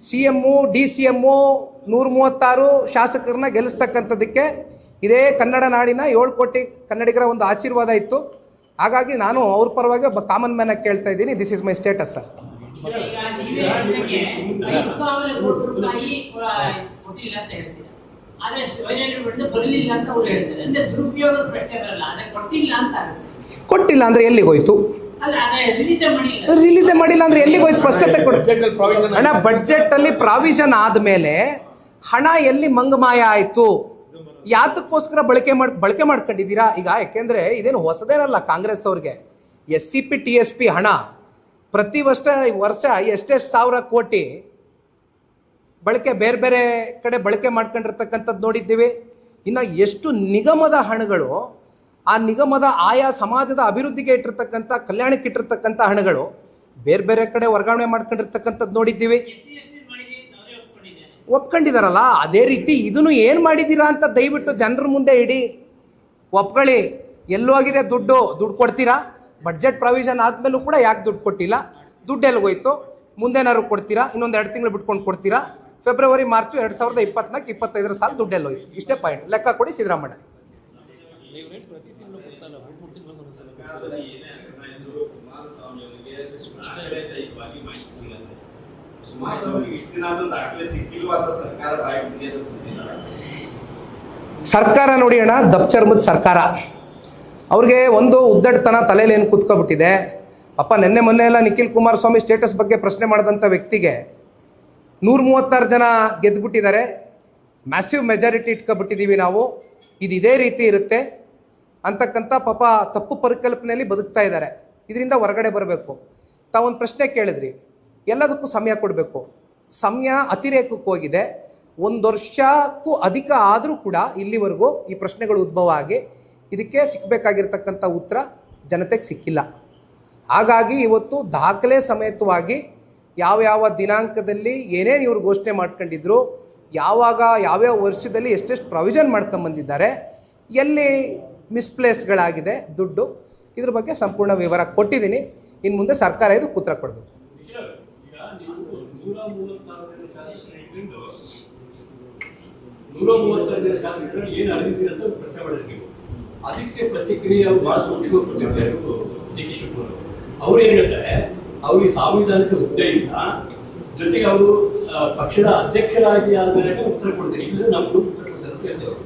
CM, DCM 136 ಶಾಸಕರನ್ನ ಗೆಲ್ಲಿಸ್ತಕ್ಕಂಥದ್ದಕ್ಕೆ ಇದೇ ಕನ್ನಡ ನಾಡಿನ 7 ಕೋಟಿ ಕನ್ನಡಿಗರ ಒಂದು ಆಶೀರ್ವಾದ ಇತ್ತು. ಹಾಗಾಗಿ ನಾನು ಅವ್ರ ಪರವಾಗಿ ಒಬ್ಬ ಕಾಮನ್ ಮ್ಯಾನ್ ಆಗಿ ಕೇಳ್ತಾ ಇದ್ದೀನಿ. This is my status sir. ಕೊಟ್ಟಿಲ್ಲ ಅಂದ್ರೆ ಎಲ್ಲಿಗೆ ಹೋಯ್ತು? ರಿಲೀಸೇ ಮಾಡಿಲ್ಲ ಅಂದ್ರೆ ಎಲ್ಲಿಗೆ ಹೋಯ್ತು? ಸ್ಪಷ್ಟತೆ ಕೊಡು ಅಣ್ಣ. ಬಡ್ಜೆಟ್ ಅಲ್ಲಿ ಪ್ರಾವಿಷನ್ ಆದ್ಮೇಲೆ ಹಣ ಎಲ್ಲಿ ಮಂಗಮಾಯ ಆಯ್ತು? ಯಾತಕ್ಕೋಸ್ಕರ ಬಳಕೆ ಮಾಡ್ಕೊಂಡಿದ್ದೀರಾ ಈಗ? ಯಾಕೆಂದ್ರೆ ಇದೇನು ಹೊಸದೇನಲ್ಲ ಕಾಂಗ್ರೆಸ್ ಅವ್ರಿಗೆ. SCP TSP ಹಣ ಪ್ರತಿ ವರ್ಷ ಎಷ್ಟೆಷ್ಟು ಸಾವಿರ ಕೋಟಿ ಬಳಕೆ ಬೇರೆ ಬೇರೆ ಕಡೆ ಬಳಕೆ ಮಾಡ್ಕೊಂಡಿರ್ತಕ್ಕಂಥದ್ದು ನೋಡಿದ್ದೀವಿ. ಇನ್ನು ಎಷ್ಟು ನಿಗಮದ ಹಣಗಳು, ಆ ನಿಗಮದ ಆಯಾ ಸಮಾಜದ ಅಭಿವೃದ್ಧಿಗೆ ಇಟ್ಟಿರ್ತಕ್ಕಂಥ, ಕಲ್ಯಾಣಕ್ಕೆ ಇಟ್ಟಿರ್ತಕ್ಕಂಥ ಹಣಗಳು ಬೇರೆ ಬೇರೆ ಕಡೆ ವರ್ಗಾವಣೆ ಮಾಡ್ಕೊಂಡಿರ್ತಕ್ಕಂಥದ್ದು ನೋಡಿದ್ದೀವಿ. ಒಪ್ಕೊಂಡಿದಾರಲ್ಲ, ಅದೇ ರೀತಿ ಇದನ್ನು ಏನು ಮಾಡಿದ್ದೀರಾ ಅಂತ ದಯವಿಟ್ಟು ಜನರ ಮುಂದೆ ಇಡಿ, ಒಪ್ಕೊಳ್ಳಿ. ಎಲ್ಲೂ ಆಗಿದೆ ದುಡ್ಡು ಕೊಡ್ತೀರಾ? ಬಡ್ಜೆಟ್ ಪ್ರಾವಿಷನ್ ಆದಮೇಲೂ ಕೂಡ ಯಾಕೆ ದುಡ್ಡು ಕೊಟ್ಟಿಲ್ಲ? ದುಡ್ಡು ಎಲ್ಲಿಗೋಯ್ತು? ಮುಂದೇನಾದ್ರು ಕೊಡ್ತೀರಾ? ಇನ್ನೊಂದು 2 ತಿಂಗಳು ಬಿಟ್ಕೊಂಡು ಕೊಡ್ತೀರಾ? ಫೆಬ್ರವರಿ ಮಾರ್ಚ್ 2024-25 ಸಾಲ ದುಡ್ಡು ಎಲ್ಲೋಯ್ತು? ಇಷ್ಟೇ ಪಾಯಿಂಟ್. ಲೆಕ್ಕ ಕೊಡಿ ಸಿದ್ದರಾಮಯ್ಯ. ಸರ್ಕಾರ ನೋಡಿ ಅಣ್ಣ, ದಪ್ಚರ್ಮದ ಸರ್ಕಾರ. ಅವ್ರಿಗೆ ಒಂದು ಉದ್ದಟತನ ತಲೆಯಲ್ಲಿ ಏನು ಕೂತ್ಕೊಬಿಟ್ಟಿದೆ. ಅಪ್ಪ ನೆನ್ನೆ ಮೊನ್ನೆ ಎಲ್ಲ ನಿಖಿಲ್ ಕುಮಾರಸ್ವಾಮಿ ಸ್ಟೇಟಸ್ ಬಗ್ಗೆ ಪ್ರಶ್ನೆ ಮಾಡಿದಂಥ ವ್ಯಕ್ತಿಗೆ 136 ಜನ ಗೆದ್ದುಬಿಟ್ಟಿದ್ದಾರೆ, ಮ್ಯಾಸಿವ್ ಮೆಜಾರಿಟಿ ಇಟ್ಕೊಬಿಟ್ಟಿದ್ದೀವಿ ನಾವು, ಇದು ಇದೇ ರೀತಿ ಇರುತ್ತೆ ಅಂತಕ್ಕಂಥ ಪಾಪ ತಪ್ಪು ಪರಿಕಲ್ಪನೆಯಲ್ಲಿ ಬದುಕ್ತಾ ಇದ್ದಾರೆ. ಇದರಿಂದ ಹೊರಗಡೆ ಬರಬೇಕು. ತಾವೊಂದು ಪ್ರಶ್ನೆ ಕೇಳಿದ್ರಿ, ಎಲ್ಲದಕ್ಕೂ ಸಮಯ ಕೊಡಬೇಕು. ಸಮಯ ಅತಿರೇಕಕ್ಕೆ ಹೋಗಿದೆ. 1 ವರ್ಷಕ್ಕೂ ಅಧಿಕ ಆದರೂ ಕೂಡ ಇಲ್ಲಿವರೆಗೂ ಈ ಪ್ರಶ್ನೆಗಳು ಉದ್ಭವ ಆಗಿ ಇದಕ್ಕೆ ಸಿಕ್ಕಬೇಕಾಗಿರ್ತಕ್ಕಂಥ ಉತ್ತರ ಜನತೆಗೆ ಸಿಕ್ಕಿಲ್ಲ. ಹಾಗಾಗಿ ಇವತ್ತು ದಾಖಲೆ ಸಮೇತವಾಗಿ ಯಾವ ದಿನಾಂಕದಲ್ಲಿ ಏನೇನು ಇವರು ಘೋಷಣೆ ಮಾಡ್ಕೊಂಡಿದ್ರು, ಯಾವ್ಯಾವ ವರ್ಷದಲ್ಲಿ ಎಷ್ಟೆಷ್ಟು ಪ್ರಾವಿಷನ್ ಮಾಡ್ಕೊಂಬಂದಿದ್ದಾರೆ, ಎಲ್ಲಿ ಮಿಸ್ಪ್ಲೇಸ್ಗಳಾಗಿದೆ ದುಡ್ಡು, ಇದ್ರ ಬಗ್ಗೆ ಸಂಪೂರ್ಣ ವಿವರ ಕೊಟ್ಟಿದ್ದೀನಿ. ಇನ್ನು ಮುಂದೆ ಸರ್ಕಾರ ಇದು ಉತ್ತರ ಕೊಡಬೇಕು. ಅದಕ್ಕೆ ಪ್ರತಿಕ್ರಿಯೆ ಬಹಳ ಸೂಕ್ಷ್ಮ ಪ್ರತಿಕ್ರಿಯೆ ಅವ್ರು ಏನ್ ಹೇಳ್ತಾರೆ, ಅವ್ರಿಗೆ ಸಾಂವಿಧಾನಿಕ ಹುದ್ದೆ ಇಲ್ಲ, ಜೊತೆಗೆ ಅವರು ಪಕ್ಷದ ಅಧ್ಯಕ್ಷರಾಗಿ ಆದ್ಮೇಲೆ ಉತ್ತರ ಕೊಡ್ತಾರೆ. ಇಲ್ಲ ನಮ್ಗೆ ಉತ್ತರ ಕೊಡ್ತಾರೆ.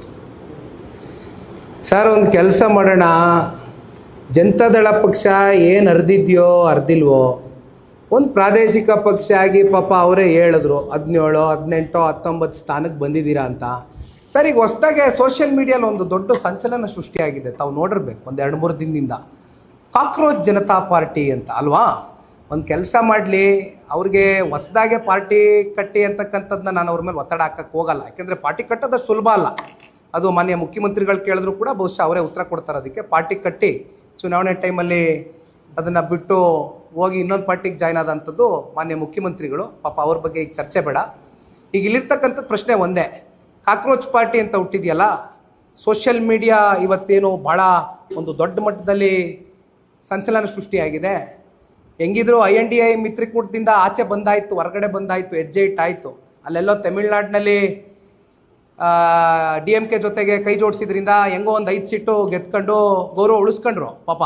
ಸರ್, ಒಂದು ಕೆಲಸ ಮಾಡೋಣ. ಜನತಾದಳ ಪಕ್ಷ ಏನು ಅರ್ದಿದ್ಯೋ ಅರ್ದಿಲ್ವೋ, ಒಂದು ಪ್ರಾದೇಶಿಕ ಪಕ್ಷ ಆಗಿ ಪಾಪ ಅವರೇ ಹೇಳಿದ್ರು 17, 18, 19 ಸ್ಥಾನಕ್ಕೆ ಬಂದಿದ್ದೀರಾ ಅಂತ. ಸರ್, ಈಗ ಹೊಸದಾಗೆ ಸೋಷಿಯಲ್ ಮೀಡಿಯಲ್ಲಿ ಒಂದು ದೊಡ್ಡ ಸಂಚಲನ ಸೃಷ್ಟಿಯಾಗಿದೆ, ತಾವು ನೋಡಿರ್ಬೇಕು ಒಂದು 2-3 ದಿನದಿಂದ. ಕಾಕ್ರೋಚ್ ಜನತಾ ಪಾರ್ಟಿ ಅಂತ ಅಲ್ವಾ? ಒಂದು ಕೆಲಸ ಮಾಡಲಿ, ಅವ್ರಿಗೆ ಹೊಸದಾಗೆ ಪಾರ್ಟಿ ಕಟ್ಟಿ ಅಂತಕ್ಕಂಥದ್ದನ್ನ ನಾನು ಅವ್ರ ಮೇಲೆ ಒತ್ತಡ ಹಾಕಕ್ಕೆ ಹೋಗಲ್ಲ. ಯಾಕೆಂದರೆ ಪಾರ್ಟಿ ಕಟ್ಟೋದು ಸುಲಭ ಅಲ್ಲ. ಅದು ಮಾನ್ಯ ಮುಖ್ಯಮಂತ್ರಿಗಳು ಕೇಳಿದ್ರು ಕೂಡ ಬಹುಶಃ ಅವರೇ ಉತ್ತರ ಕೊಡ್ತಾರೆ. ಅದಕ್ಕೆ ಪಾರ್ಟಿ ಕಟ್ಟಿ ಚುನಾವಣೆ ಟೈಮಲ್ಲಿ ಅದನ್ನು ಬಿಟ್ಟು ಹೋಗಿ ಇನ್ನೊಂದು ಪಾರ್ಟಿಗೆ ಜಾಯ್ನ್ ಆದಂಥದ್ದು ಮಾನ್ಯ ಮುಖ್ಯಮಂತ್ರಿಗಳು. ಪಾಪ ಅವ್ರ ಬಗ್ಗೆ ಈಗ ಚರ್ಚೆ ಬೇಡ. ಈಗ ಇಲ್ಲಿರ್ತಕ್ಕಂಥ ಪ್ರಶ್ನೆ ಒಂದೇ, ಕಾಕ್ರೋಚ್ ಪಾರ್ಟಿ ಅಂತ ಹುಟ್ಟಿದೆಯಲ್ಲ, ಸೋಷಿಯಲ್ ಮೀಡಿಯಾ ಇವತ್ತೇನು ಭಾಳ ಒಂದು ದೊಡ್ಡ ಮಟ್ಟದಲ್ಲಿ ಸಂಚಲನ ಸೃಷ್ಟಿಯಾಗಿದೆ. ಹೆಂಗಿದ್ರು INDI ಮಿತ್ರಕೂಟದಿಂದ ಆಚೆ ಬಂದಾಯಿತು, ಹೊರಗಡೆ ಬಂದಾಯಿತು, ಹೆಜ್ಜೆ ಇಟ್ಟಾಯಿತು. ಅಲ್ಲೆಲ್ಲೋ ತಮಿಳ್ನಾಡಿನಲ್ಲಿ DMK ಜೊತೆಗೆ ಕೈ ಜೋಡಿಸಿದ್ರಿಂದ ಹೆಂಗೋ ಒಂದು 5 ಸೀಟು ಗೆದ್ಕೊಂಡು ಗೌರವ ಉಳಿಸ್ಕೊಂಡ್ರು ಪಾಪ.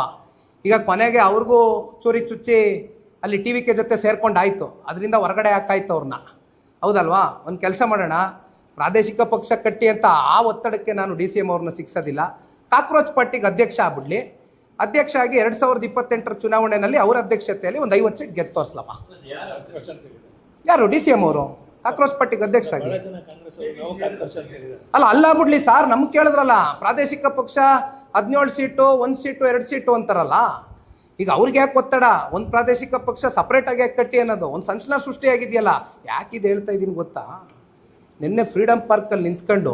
ಈಗ ಕೊನೆಗೆ ಅವ್ರಿಗೂ ಚೂರಿ ಚುಚ್ಚಿ ಅಲ್ಲಿ TVK ಜೊತೆ ಸೇರ್ಕೊಂಡಾಯಿತು, ಅದರಿಂದ ಹೊರಗಡೆ ಹಾಕಾಯ್ತು ಅವ್ರನ್ನ. ಹೌದಲ್ವಾ? ಒಂದು ಕೆಲಸ ಮಾಡೋಣ, ಪ್ರಾದೇಶಿಕ ಪಕ್ಷ ಕಟ್ಟಿ ಅಂತ ಆ ಒತ್ತಡಕ್ಕೆ ನಾನು DCM ಅವ್ರನ್ನ ಸಿಕ್ಸೋದಿಲ್ಲ. ಕಾಕ್ರೋಚ್ ಪಾರ್ಟಿಗೆ ಅಧ್ಯಕ್ಷ ಆಗ್ಬಿಡ್ಲಿ. ಅಧ್ಯಕ್ಷ ಆಗಿ 2028 ಚುನಾವಣೆಯಲ್ಲಿ ಅವರ ಅಧ್ಯಕ್ಷತೆಯಲ್ಲಿ ಒಂದು 50 ಸೀಟ್ ಗೆದ್ದು ತೋರಿಸ್ಲಪ್ಪ. ಯಾರು? DCM ಅವರು ಕಾಕ್ರೋಚ್ ಪಾರ್ಟಿಗೆ ಅಧ್ಯಕ್ಷರಾಗಿ ಅಲ್ಲಾಗ್ಬಿಡ್ಲಿ ಸರ್. ನಮ್ಗೆ ಕೇಳಿದ್ರಲ್ಲ, ಪ್ರಾದೇಶಿಕ ಪಕ್ಷ 17 ಸೀಟು, 1 ಸೀಟು, 2 ಸೀಟು ಅಂತಾರಲ್ಲ. ಈಗ ಅವ್ರಿಗೆ ಯಾಕೆ ಒತ್ತಡ? ಒಂದು ಪ್ರಾದೇಶಿಕ ಪಕ್ಷ ಸಪ್ರೇಟಾಗಿ ಯಾಕೆ ಕಟ್ಟಿ ಅನ್ನೋದು ಒಂದು ಸಂಚಲನ ಸೃಷ್ಟಿಯಾಗಿದೆಯಲ್ಲ. ಯಾಕೆ ಇದು ಹೇಳ್ತಾ ಇದ್ದೀನಿ ಗೊತ್ತಾ? ನಿನ್ನೆ ಫ್ರೀಡಮ್ ಪಾರ್ಕಲ್ಲಿ ನಿಂತ್ಕೊಂಡು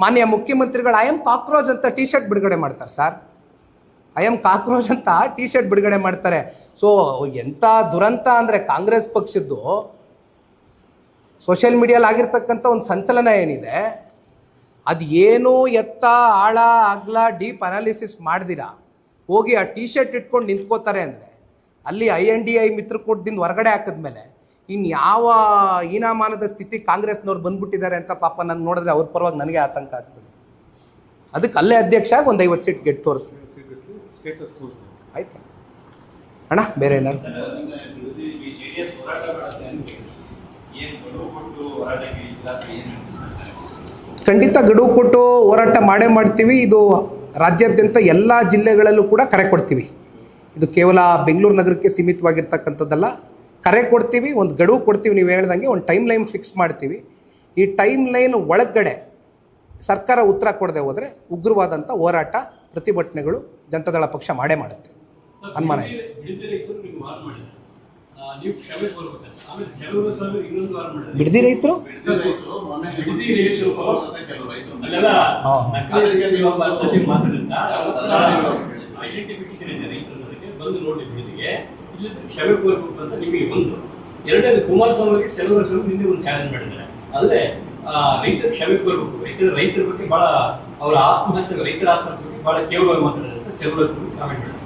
ಮಾನ್ಯ ಮುಖ್ಯಮಂತ್ರಿಗಳು I am ಕಾಕ್ರೋಚ್ ಅಂತ T-ಶರ್ಟ್ ಬಿಡುಗಡೆ ಮಾಡ್ತಾರೆ ಸರ್. I am ಕಾಕ್ರೋಚ್ ಅಂತ T-ಶರ್ಟ್ ಬಿಡುಗಡೆ ಮಾಡ್ತಾರೆ. ಸೊ ಎಂಥ ದುರಂತ ಅಂದರೆ ಕಾಂಗ್ರೆಸ್ ಪಕ್ಷದ್ದು ಸೋಷಿಯಲ್ ಮೀಡಿಯಲ್ಲಿ ಆಗಿರ್ತಕ್ಕಂಥ ಒಂದು ಸಂಚಲನ ಏನಿದೆ, ಅದು ಏನೂ ಎತ್ತ ಆಳ ಅಗಲ ಡೀಪ್ ಅನಾಲಿಸಿಸ್ ಮಾಡ್ದಿರಾ ಹೋಗಿ ಆ T-ಶರ್ಟ್ ಇಟ್ಕೊಂಡು ನಿಂತ್ಕೋತಾರೆ ಅಂದರೆ, ಅಲ್ಲಿ INDI ಮಿತ್ರಕೂಟದಿಂದ ಹೊರಗಡೆ ಹಾಕಿದ್ಮೇಲೆ ಇನ್ಯಾವ ಹೀನಾಮಾನದ ಸ್ಥಿತಿ ಕಾಂಗ್ರೆಸ್ನವ್ರು ಬಂದ್ಬಿಟ್ಟಿದ್ದಾರೆ ಅಂತ ಪಾಪ ನಾನು ನೋಡಿದ್ರೆ ಅವ್ರ ಪರವಾಗಿ ನನಗೆ ಆತಂಕ ಆಗ್ತದೆ. ಅದಕ್ಕೆ ಅಲ್ಲೇ ಅಧ್ಯಕ್ಷ ಆಗಿ ಒಂದು 50 ಸೀಟ್ ಗೆದ್ದು ತೋರಿಸಿ ಆಯ್ತು ಅಣ್ಣ. ಬೇರೆ ಏನಾರು ಖಂಡಿತ ಗಡುವು ಕೊಟ್ಟು ಹೋರಾಟ ಮಾಡೇ ಮಾಡ್ತೀವಿ. ಇದು ರಾಜ್ಯಾದ್ಯಂತ ಎಲ್ಲ ಜಿಲ್ಲೆಗಳಲ್ಲೂ ಕೂಡ ಕರೆ ಕೊಡ್ತೀವಿ. ಇದು ಕೇವಲ ಬೆಂಗಳೂರು ನಗರಕ್ಕೆ ಸೀಮಿತವಾಗಿರ್ತಕ್ಕಂಥದ್ದಲ್ಲ. ಕರೆ ಕೊಡ್ತೀವಿ, ಒಂದು ಗಡುವು ಕೊಡ್ತೀವಿ. ನೀವು ಹೇಳ್ದಂಗೆ ಒಂದು ಟೈಮ್ ಲೈನ್ ಫಿಕ್ಸ್ ಮಾಡ್ತೀವಿ. ಈ ಟೈಮ್ ಲೈನ್ ಒಳಗಡೆ ಸರ್ಕಾರ ಉತ್ತರ ಕೊಡದೆ ಹೋದರೆ ಉಗ್ರವಾದಂಥ ಹೋರಾಟ, ಪ್ರತಿಭಟನೆಗಳು ಜನತಾದಳ ಪಕ್ಷ ಮಾಡೇ ಮಾಡುತ್ತೆ. ಅನುಮಾನ ಇಲ್ಲ. ಬಿಡದಿ ರೈತರು ಕ್ಷಮೆ ಕೋರಬೇಕು ಅಂತ ನಿಮಗೆ ಒಂದು. ಎರಡನೇದು ಕುಮಾರಸ್ವಾಮಿ ಚಲುವರಸ್ವಾಮಿ ನಿನ್ನೆ ಒಂದು ಚಾಲೆಂಜ್ ಮಾಡಿದ್ದಾರೆ. ಆದರೆ ರೈತರ ಕ್ಷಮೆ ಕೋರಬೇಕು, ಯಾಕಂದ್ರೆ ರೈತರ ಬಗ್ಗೆ ಬಹಳ ಅವರ ಆತ್ಮಹತ್ಯೆ, ರೈತರ ಆತ್ಮಹತ್ಯೆ ಬಗ್ಗೆ ಬಹಳ ಕೇವಲವಾಗಿ ಮಾತಾಡಿದ್ದಾರೆ ಅಂತ ಚಲುವರಸ್ವಾಮಿ ಕಾಮೆಂಟ್ ಮಾಡಿದ್ದಾರೆ.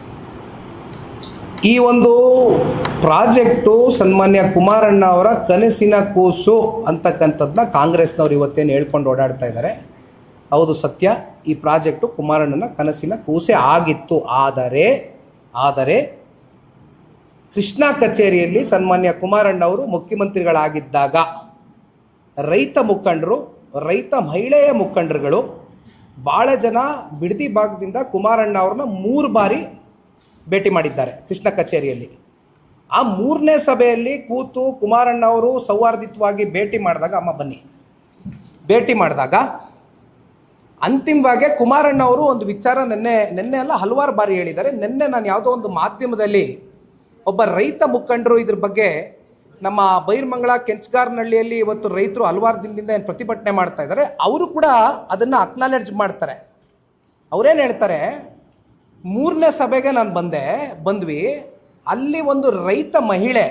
ಈ ಒಂದು ಪ್ರಾಜೆಕ್ಟು ಸನ್ಮಾನ್ಯ ಕುಮಾರಣ್ಣ ಅವರ ಕನಸಿನ ಕೂಸು ಅಂತಕ್ಕಂಥದ್ದನ್ನ ಕಾಂಗ್ರೆಸ್ನವ್ರು ಇವತ್ತೇನು ಹೇಳ್ಕೊಂಡು ಓಡಾಡ್ತಾ ಇದ್ದಾರೆ. ಹೌದು, ಸತ್ಯ. ಈ ಪ್ರಾಜೆಕ್ಟು ಕುಮಾರಣ್ಣನ ಕನಸಿನ ಕೂಸೆ ಆಗಿತ್ತು. ಆದರೆ ಕೃಷ್ಣಾ ಕಚೇರಿಯಲ್ಲಿ ಸನ್ಮಾನ್ಯ ಕುಮಾರಣ್ಣ ಅವರು ಮುಖ್ಯಮಂತ್ರಿಗಳಾಗಿದ್ದಾಗ ರೈತ ಮುಖಂಡರು, ರೈತ ಮಹಿಳೆಯ ಮುಖಂಡರುಗಳು ಭಾಳ ಜನ ಬಿಡದಿ ಭಾಗದಿಂದ ಕುಮಾರಣ್ಣ ಅವ್ರನ್ನ 3 ಬಾರಿ ಭೇಟಿ ಮಾಡಿದ್ದಾರೆ ಕೃಷ್ಣ ಕಚೇರಿಯಲ್ಲಿ. ಆ 3ನೇ ಸಭೆಯಲ್ಲಿ ಕೂತು ಕುಮಾರಣ್ಣ ಅವರು ಸೌಹಾರ್ದಿತವಾಗಿ ಭೇಟಿ ಮಾಡಿದಾಗ ಅಂತಿಮವಾಗಿ ಕುಮಾರಣ್ಣ ಅವರು ಒಂದು ವಿಚಾರ ನಿನ್ನೆ ಅಲ್ಲ ಹಲವಾರು ಬಾರಿ ಹೇಳಿದ್ದಾರೆ. ನಿನ್ನೆ ನಾನು ಯಾವುದೋ ಒಂದು ಮಾಧ್ಯಮದಲ್ಲಿ ಒಬ್ಬ ರೈತ ಮುಖಂಡರು ಇದ್ರ ಬಗ್ಗೆ, ನಮ್ಮ ಬೈರ್ಮಂಗಲ ಕೆಂಚಗಾರನಹಳ್ಳಿಯಲ್ಲಿ ಇವತ್ತು ರೈತರು ಹಲವಾರು ದಿನದಿಂದ ಏನು ಪ್ರತಿಭಟನೆ ಮಾಡ್ತಾ ಇದ್ದಾರೆ, ಅವರು ಕೂಡ ಅದನ್ನು ಅಕ್ನಾಲೆಡ್ಜ್ ಮಾಡ್ತಾರೆ. ಅವರೇನು ಹೇಳ್ತಾರೆ, 3ನೇ ಸಭೆಗೆ ನಾನು ಬಂದ್ವಿ, ಅಲ್ಲಿ ಒಂದು ರೈತ ಮಹಿಳೆ,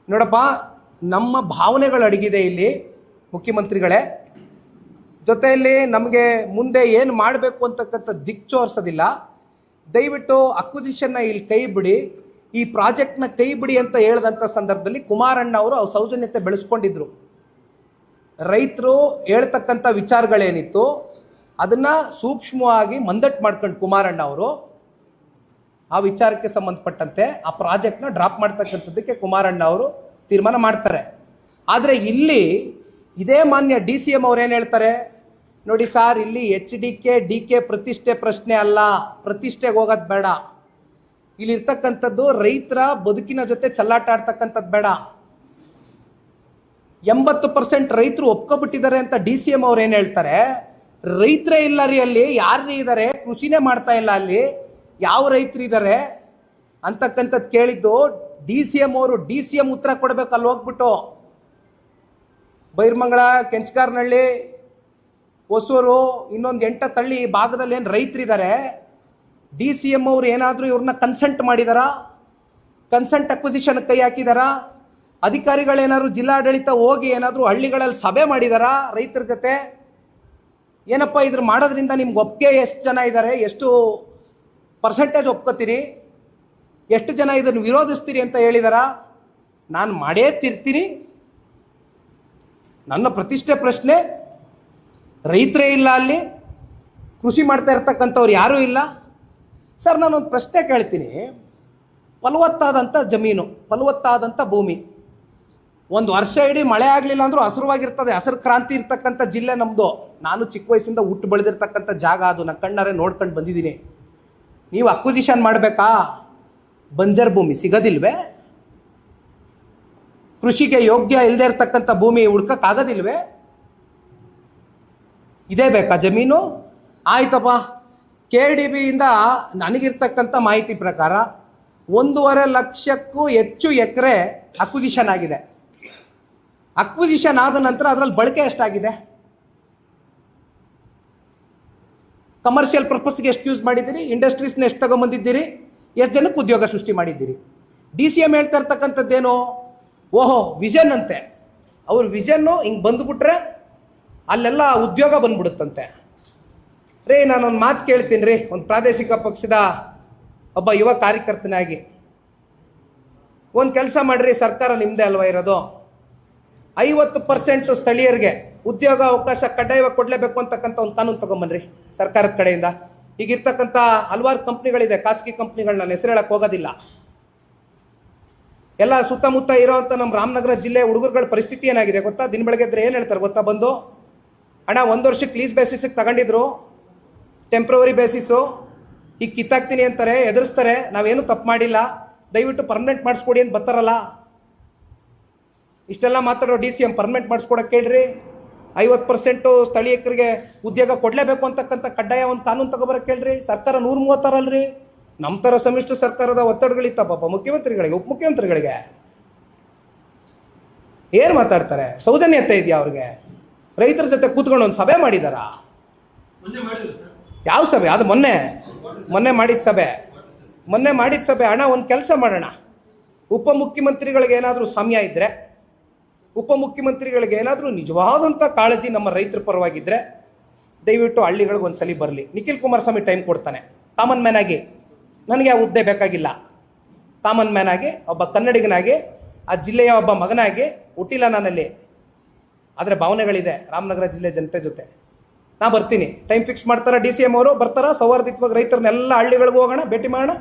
ನೋಡಪ್ಪ ನಮ್ಮ ಭಾವನೆಗಳು ಅಡಗಿದೆ ಇಲ್ಲಿ ಮುಖ್ಯಮಂತ್ರಿಗಳೇ, ಜೊತೆಯಲ್ಲಿ ನಮಗೆ ಮುಂದೆ ಏನು ಮಾಡಬೇಕು ಅಂತಕ್ಕಂಥ ದಿಕ್ಚೋರಿಸೋದಿಲ್ಲ. ದಯವಿಟ್ಟು ಅಕ್ವಿಸಿಷನ್ನ ಇಲ್ಲಿ ಕೈ ಬಿಡಿ, ಈ ಪ್ರಾಜೆಕ್ಟ್ನ ಕೈ ಬಿಡಿ ಅಂತ ಹೇಳಿದಂಥ ಸಂದರ್ಭದಲ್ಲಿ ಕುಮಾರಣ್ಣ ಅವರು ಅವ್ರ ಸೌಜನ್ಯತೆ ಬೆಳೆಸ್ಕೊಂಡಿದ್ರು. ರೈತರು ಹೇಳ್ತಕ್ಕಂಥ ವಿಚಾರಗಳೇನಿತ್ತು ಅದನ್ನು ಸೂಕ್ಷ್ಮವಾಗಿ ಮಂದಟ್ಟು ಮಾಡ್ಕೊಂಡು ಕುಮಾರಣ್ಣ ಅವರು ಆ ವಿಚಾರಕ್ಕೆ ಸಂಬಂಧಪಟ್ಟಂತೆ ಆ ಪ್ರಾಜೆಕ್ಟ್ನ ಡ್ರಾಪ್ ಮಾಡ್ತಕ್ಕಂಥದ್ದಕ್ಕೆ ಕುಮಾರಣ್ಣ ಅವರು ತೀರ್ಮಾನ ಮಾಡ್ತಾರೆ. ಆದರೆ ಇಲ್ಲಿ ಇದೇ ಮಾನ್ಯ DCM ಅವ್ರು ಏನು ಹೇಳ್ತಾರೆ ನೋಡಿ ಸಾರ್, ಇಲ್ಲಿ HDK DK ಪ್ರತಿಷ್ಠೆ ಪ್ರಶ್ನೆ ಅಲ್ಲ, ಪ್ರತಿಷ್ಠೆಗೆ ಹೋಗೋದು ಬೇಡ. ಇಲ್ಲಿರ್ತಕ್ಕಂಥದ್ದು ರೈತರ ಬದುಕಿನ ಜೊತೆ ಚೆಲ್ಲಾಟ ಆಡ್ತಕ್ಕಂಥದ್ದು ಬೇಡ. 80% ರೈತರು ಒಪ್ಕೊಬಿಟ್ಟಿದ್ದಾರೆ ಅಂತ DCM ಅವ್ರು ಏನು ಹೇಳ್ತಾರೆ, ರೈತರೇ ಇಲ್ಲ ರೀ ಅಲ್ಲಿ, ಯಾರ್ರೀ ಇದ್ದಾರೆ, ಕೃಷಿನೇ ಮಾಡ್ತಾ ಇಲ್ಲ ಅಲ್ಲಿ, ಯಾವ ರೈತರು ಇದ್ದಾರೆ ಅಂತಕ್ಕಂಥದ್ದು ಕೇಳಿದ್ದು DCM ಅವರು. DCM ಉತ್ತರ ಕೊಡ್ಬೇಕು ಅಲ್ಲಿ ಹೋಗ್ಬಿಟ್ಟು. ಬೈರ್ಮಂಗಳ, ಕೆಂಚಕಾರನಹಳ್ಳಿ, ಹೊಸೂರು, ಇನ್ನೊಂದು 8 ತಳ್ಳಿ ಭಾಗದಲ್ಲಿ ಏನು ರೈತರಿದ್ದಾರೆ, DCM ಅವರು ಏನಾದರೂ ಇವ್ರನ್ನ ಕನ್ಸಲ್ಟ್ ಮಾಡಿದಾರಾ, ಕನ್ಸಲ್ಟ್ ಅಕ್ವಿಸಿಷನ್ ಕೈ ಹಾಕಿದಾರಾ, ಅಧಿಕಾರಿಗಳೇನಾದ್ರು ಜಿಲ್ಲಾಡಳಿತ ಹೋಗಿ ಏನಾದರೂ ಹಳ್ಳಿಗಳಲ್ಲಿ ಸಭೆ ಮಾಡಿದಾರಾ ರೈತರ ಜೊತೆ, ಏನಪ್ಪ ಇದ್ರ ಮಾಡೋದ್ರಿಂದ ನಿಮ್ಗೆ ಒಪ್ಪಿಗೆ ಎಷ್ಟು ಜನ ಇದ್ದಾರೆ, ಎಷ್ಟು ಪರ್ಸೆಂಟೇಜ್ ಒಪ್ಕೋತೀರಿ, ಎಷ್ಟು ಜನ ಇದನ್ನು ವಿರೋಧಿಸ್ತೀರಿ ಅಂತ ಹೇಳಿದಾರಾ? ನಾನು ಮಾಡೇ ತಿರ್ತೀನಿ. ನನ್ನ ಪ್ರತಿಷ್ಠೆ ಪ್ರಶ್ನೆ, ರೈತರೇ ಇಲ್ಲ ಅಲ್ಲಿ, ಕೃಷಿ ಮಾಡ್ತಾ ಇರ್ತಕ್ಕಂಥವ್ರು ಯಾರೂ ಇಲ್ಲ. ಸರ್, ನಾನೊಂದು ಪ್ರಶ್ನೆ ಕೇಳ್ತೀನಿ. ಫಲವತ್ತಾದಂಥ ಜಮೀನು, ಫಲವತ್ತಾದಂಥ ಭೂಮಿ, ಒಂದು ವರ್ಷ ಇಡೀ ಮಳೆ ಆಗಲಿಲ್ಲ ಅಂದರೂ ಹಸಿರುವಾಗಿರ್ತದೆ, ಹಸಿರು ಕ್ರಾಂತಿ ಇರ್ತಕ್ಕಂಥ ಜಿಲ್ಲೆ ನಮ್ಮದು. ನಾನು ಚಿಕ್ಕ ವಯಸ್ಸಿಂದ ಹುಟ್ಟು ಬೆಳೆದಿರ್ತಕ್ಕಂಥ ಜಾಗ ಅದು, ನನ್ನ ಕಣ್ಣಾರೆ ನೋಡ್ಕೊಂಡು ಬಂದಿದ್ದೀನಿ. ನೀವು ಅಕ್ವಿಸಿಷನ್ ಮಾಡಬೇಕಾ? ಬಂಜರ್ ಭೂಮಿ ಸಿಗೋದಿಲ್ವೇ? ಕೃಷಿಗೆ ಯೋಗ್ಯ ಇಲ್ಲದೆ ಇರ್ತಕ್ಕಂಥ ಭೂಮಿ ಹುಡ್ಕೋಕ್ಕಾಗೋದಿಲ್ವೇ? ಇದೇ ಬೇಕಾ ಜಮೀನು? ಆಯ್ತಪ್ಪ, KDBಯಿಂದ ನನಗಿರ್ತಕ್ಕಂಥ ಮಾಹಿತಿ ಪ್ರಕಾರ 1.5 ಲಕ್ಷಕ್ಕೂ ಹೆಚ್ಚು ಎಕರೆ ಅಕ್ವಿಸಿಷನ್ ಆಗಿದೆ. ಅಕ್ವಿಸಿಷನ್ ಆದ ನಂತರ ಅದರಲ್ಲಿ ಬಳಕೆ ಎಷ್ಟಾಗಿದೆ? ಕಮರ್ಷಿಯಲ್ ಪರ್ಪಸ್ಗೆ ಎಷ್ಟು ಯೂಸ್ ಮಾಡಿದ್ದೀರಿ? ಇಂಡಸ್ಟ್ರೀಸ್ನ ಎಷ್ಟು ತಗೊಂಬಂದಿದ್ದೀರಿ? ಎಷ್ಟು ಜನಕ್ಕೆ ಉದ್ಯೋಗ ಸೃಷ್ಟಿ ಮಾಡಿದ್ದೀರಿ? DCM ಹೇಳ್ತಾ ಇರ್ತಕ್ಕಂಥದ್ದೇನು? ಓಹೋ, ವಿಷನ್ ಅಂತೆ. ಅವ್ರ ವಿಷನ್ನು ಹಿಂಗೆ ಬಂದುಬಿಟ್ರೆ ಅಲ್ಲೆಲ್ಲ ಉದ್ಯೋಗ ಬಂದ್ಬಿಡುತ್ತಂತೆ. ರೀ, ನಾನೊಂದು ಮಾತು ಕೇಳ್ತೀನಿ ರೀ, ಒಂದು ಪ್ರಾದೇಶಿಕ ಪಕ್ಷದ ಒಬ್ಬ ಯುವ ಕಾರ್ಯಕರ್ತನಾಗಿ. ಒಂದು ಕೆಲಸ ಮಾಡಿರಿ, ಸರ್ಕಾರ ನಿಮ್ಮದೇ ಅಲ್ವಾ ಇರೋದು, 50% ಸ್ಥಳೀಯರಿಗೆ ಉದ್ಯೋಗ ಅವಕಾಶ ಕಡ್ಡಾಯವಾಗಿ ಕೊಡಲೇಬೇಕು ಅಂತಕ್ಕಂಥ ಒಂದು ಕಾನೂನು ತೊಗೊಂಬನ್ರಿ ಸರ್ಕಾರದ ಕಡೆಯಿಂದ. ಈಗಿರ್ತಕ್ಕಂಥ ಹಲವಾರು ಕಂಪ್ನಿಗಳಿದೆ, ಖಾಸಗಿ ಕಂಪ್ನಿಗಳು, ನಾನು ಹೆಸರು ಹೇಳಕ್ಕೆ ಹೋಗೋದಿಲ್ಲ. ಎಲ್ಲ ಸುತ್ತಮುತ್ತ ಇರೋವಂಥ ನಮ್ಮ ರಾಮನಗರ ಜಿಲ್ಲೆ ಹುಡುಗರುಗಳ ಪರಿಸ್ಥಿತಿ ಏನಾಗಿದೆ ಗೊತ್ತಾ? ದಿನ ಬೆಳಗ್ಗೆ ಇದ್ರೆ ಏನು ಹೇಳ್ತಾರೆ ಗೊತ್ತಾ? ಬಂದು ಅಣ್ಣ 1 ವರ್ಷಕ್ಕೆ ಲೀಸ್ ಬೇಸಿಸಿಗೆ ತಗೊಂಡಿದ್ರು, ಟೆಂಪ್ರವರಿ ಬೇಸಿಸು, ಈಗ ಕಿತ್ತಾಕ್ತೀನಿ ಅಂತಾರೆ, ಎದುರಿಸ್ತಾರೆ. ನಾವೇನು ತಪ್ಪು ಮಾಡಿಲ್ಲ, ದಯವಿಟ್ಟು ಪರ್ಮನೆಂಟ್ ಮಾಡಿಸ್ಕೊಡಿ ಅಂತ ಬರ್ತಾರಲ್ಲ. ಇಷ್ಟೆಲ್ಲ ಮಾತಾಡೋ DCM ಪರ್ಮನೆಂಟ್ ಮಾಡಿಸ್ಕೊಡಕ್ಕೆ ಕೇಳ್ರಿ. 50% ಸ್ಥಳೀಯರಿಗೆ ಉದ್ಯೋಗ ಕೊಡಲೇಬೇಕು ಅಂತಕ್ಕಂಥ ಕಡ್ಡಾಯ ಒಂದು ಕಾನೂನು ತಗೊಬರಕ್ಕೆ ಕೇಳ್ರಿ. ಸರ್ಕಾರ 136 ಅಲ್ರಿ. ನಮ್ಮ ಥರ ಸಮ್ಮಿಶ್ರ ಸರ್ಕಾರದ ಒತ್ತಡಗಳಿತ್ತ ಪಾಪ ಮುಖ್ಯಮಂತ್ರಿಗಳಿಗೆ, ಉಪಮುಖ್ಯಮಂತ್ರಿಗಳಿಗೆ. ಏನು ಮಾತಾಡ್ತಾರೆ? ಸೌಜನ್ಯತೆ ಇದೆಯಾ ಅವ್ರಿಗೆ? ರೈತರ ಜೊತೆ ಕೂತ್ಕೊಂಡು ಒಂದು ಸಭೆ ಮಾಡಿದಾರಾ? ಯಾವ ಸಭೆ ಅದು? ಮೊನ್ನೆ ಮಾಡಿದ ಸಭೆ. ಅಣ್ಣ, ಒಂದು ಕೆಲಸ ಮಾಡೋಣ, ಉಪಮುಖ್ಯಮಂತ್ರಿಗಳಿಗೆ ಏನಾದರೂ ಸಮಯ ಇದ್ದರೆ, ಉಪಮುಖ್ಯಮಂತ್ರಿಗಳಿಗೆ ಏನಾದರೂ ನಿಜವಾದಂಥ ಕಾಳಜಿ ನಮ್ಮ ರೈತರ ಪರವಾಗಿದ್ದರೆ ದಯವಿಟ್ಟು ಹಳ್ಳಿಗಳಿಗೆ ಒಂದ್ಸಲಿ ಬರಲಿ. ನಿಖಿಲ್ ಕುಮಾರಸ್ವಾಮಿ ಟೈಮ್ ಕೊಡ್ತಾನೆ ಕಾಮನ್ ಮ್ಯಾನ್ ಆಗಿ. ನನಗೆ ಆ ಹುದ್ದೆ ಬೇಕಾಗಿಲ್ಲ. ಕಾಮನ್ ಮ್ಯಾನ್ ಆಗಿ, ಒಬ್ಬ ಕನ್ನಡಿಗನಾಗಿ, ಆ ಜಿಲ್ಲೆಯ ಒಬ್ಬ ಮಗನಾಗಿ ಹುಟ್ಟಿಲ್ಲ ನಾನಲ್ಲಿ. ಆದರೆ ಭಾವನೆಗಳಿದೆ ರಾಮನಗರ ಜಿಲ್ಲೆ ಜನತೆ ಜೊತೆ. ನಾ ಬರ್ತೀನಿ. ಟೈಮ್ ಫಿಕ್ಸ್ ಮಾಡ್ತಾರ DCM ಅವರು, ಬರ್ತಾರ, ಸೌಹಾರ್ದಯುತವಾಗಿ ರೈತರನ್ನೆಲ್ಲ ಹಳ್ಳಿಗಳಿಗೆ ಹೋಗೋಣ, ಭೇಟಿ ಮಾಡೋಣ,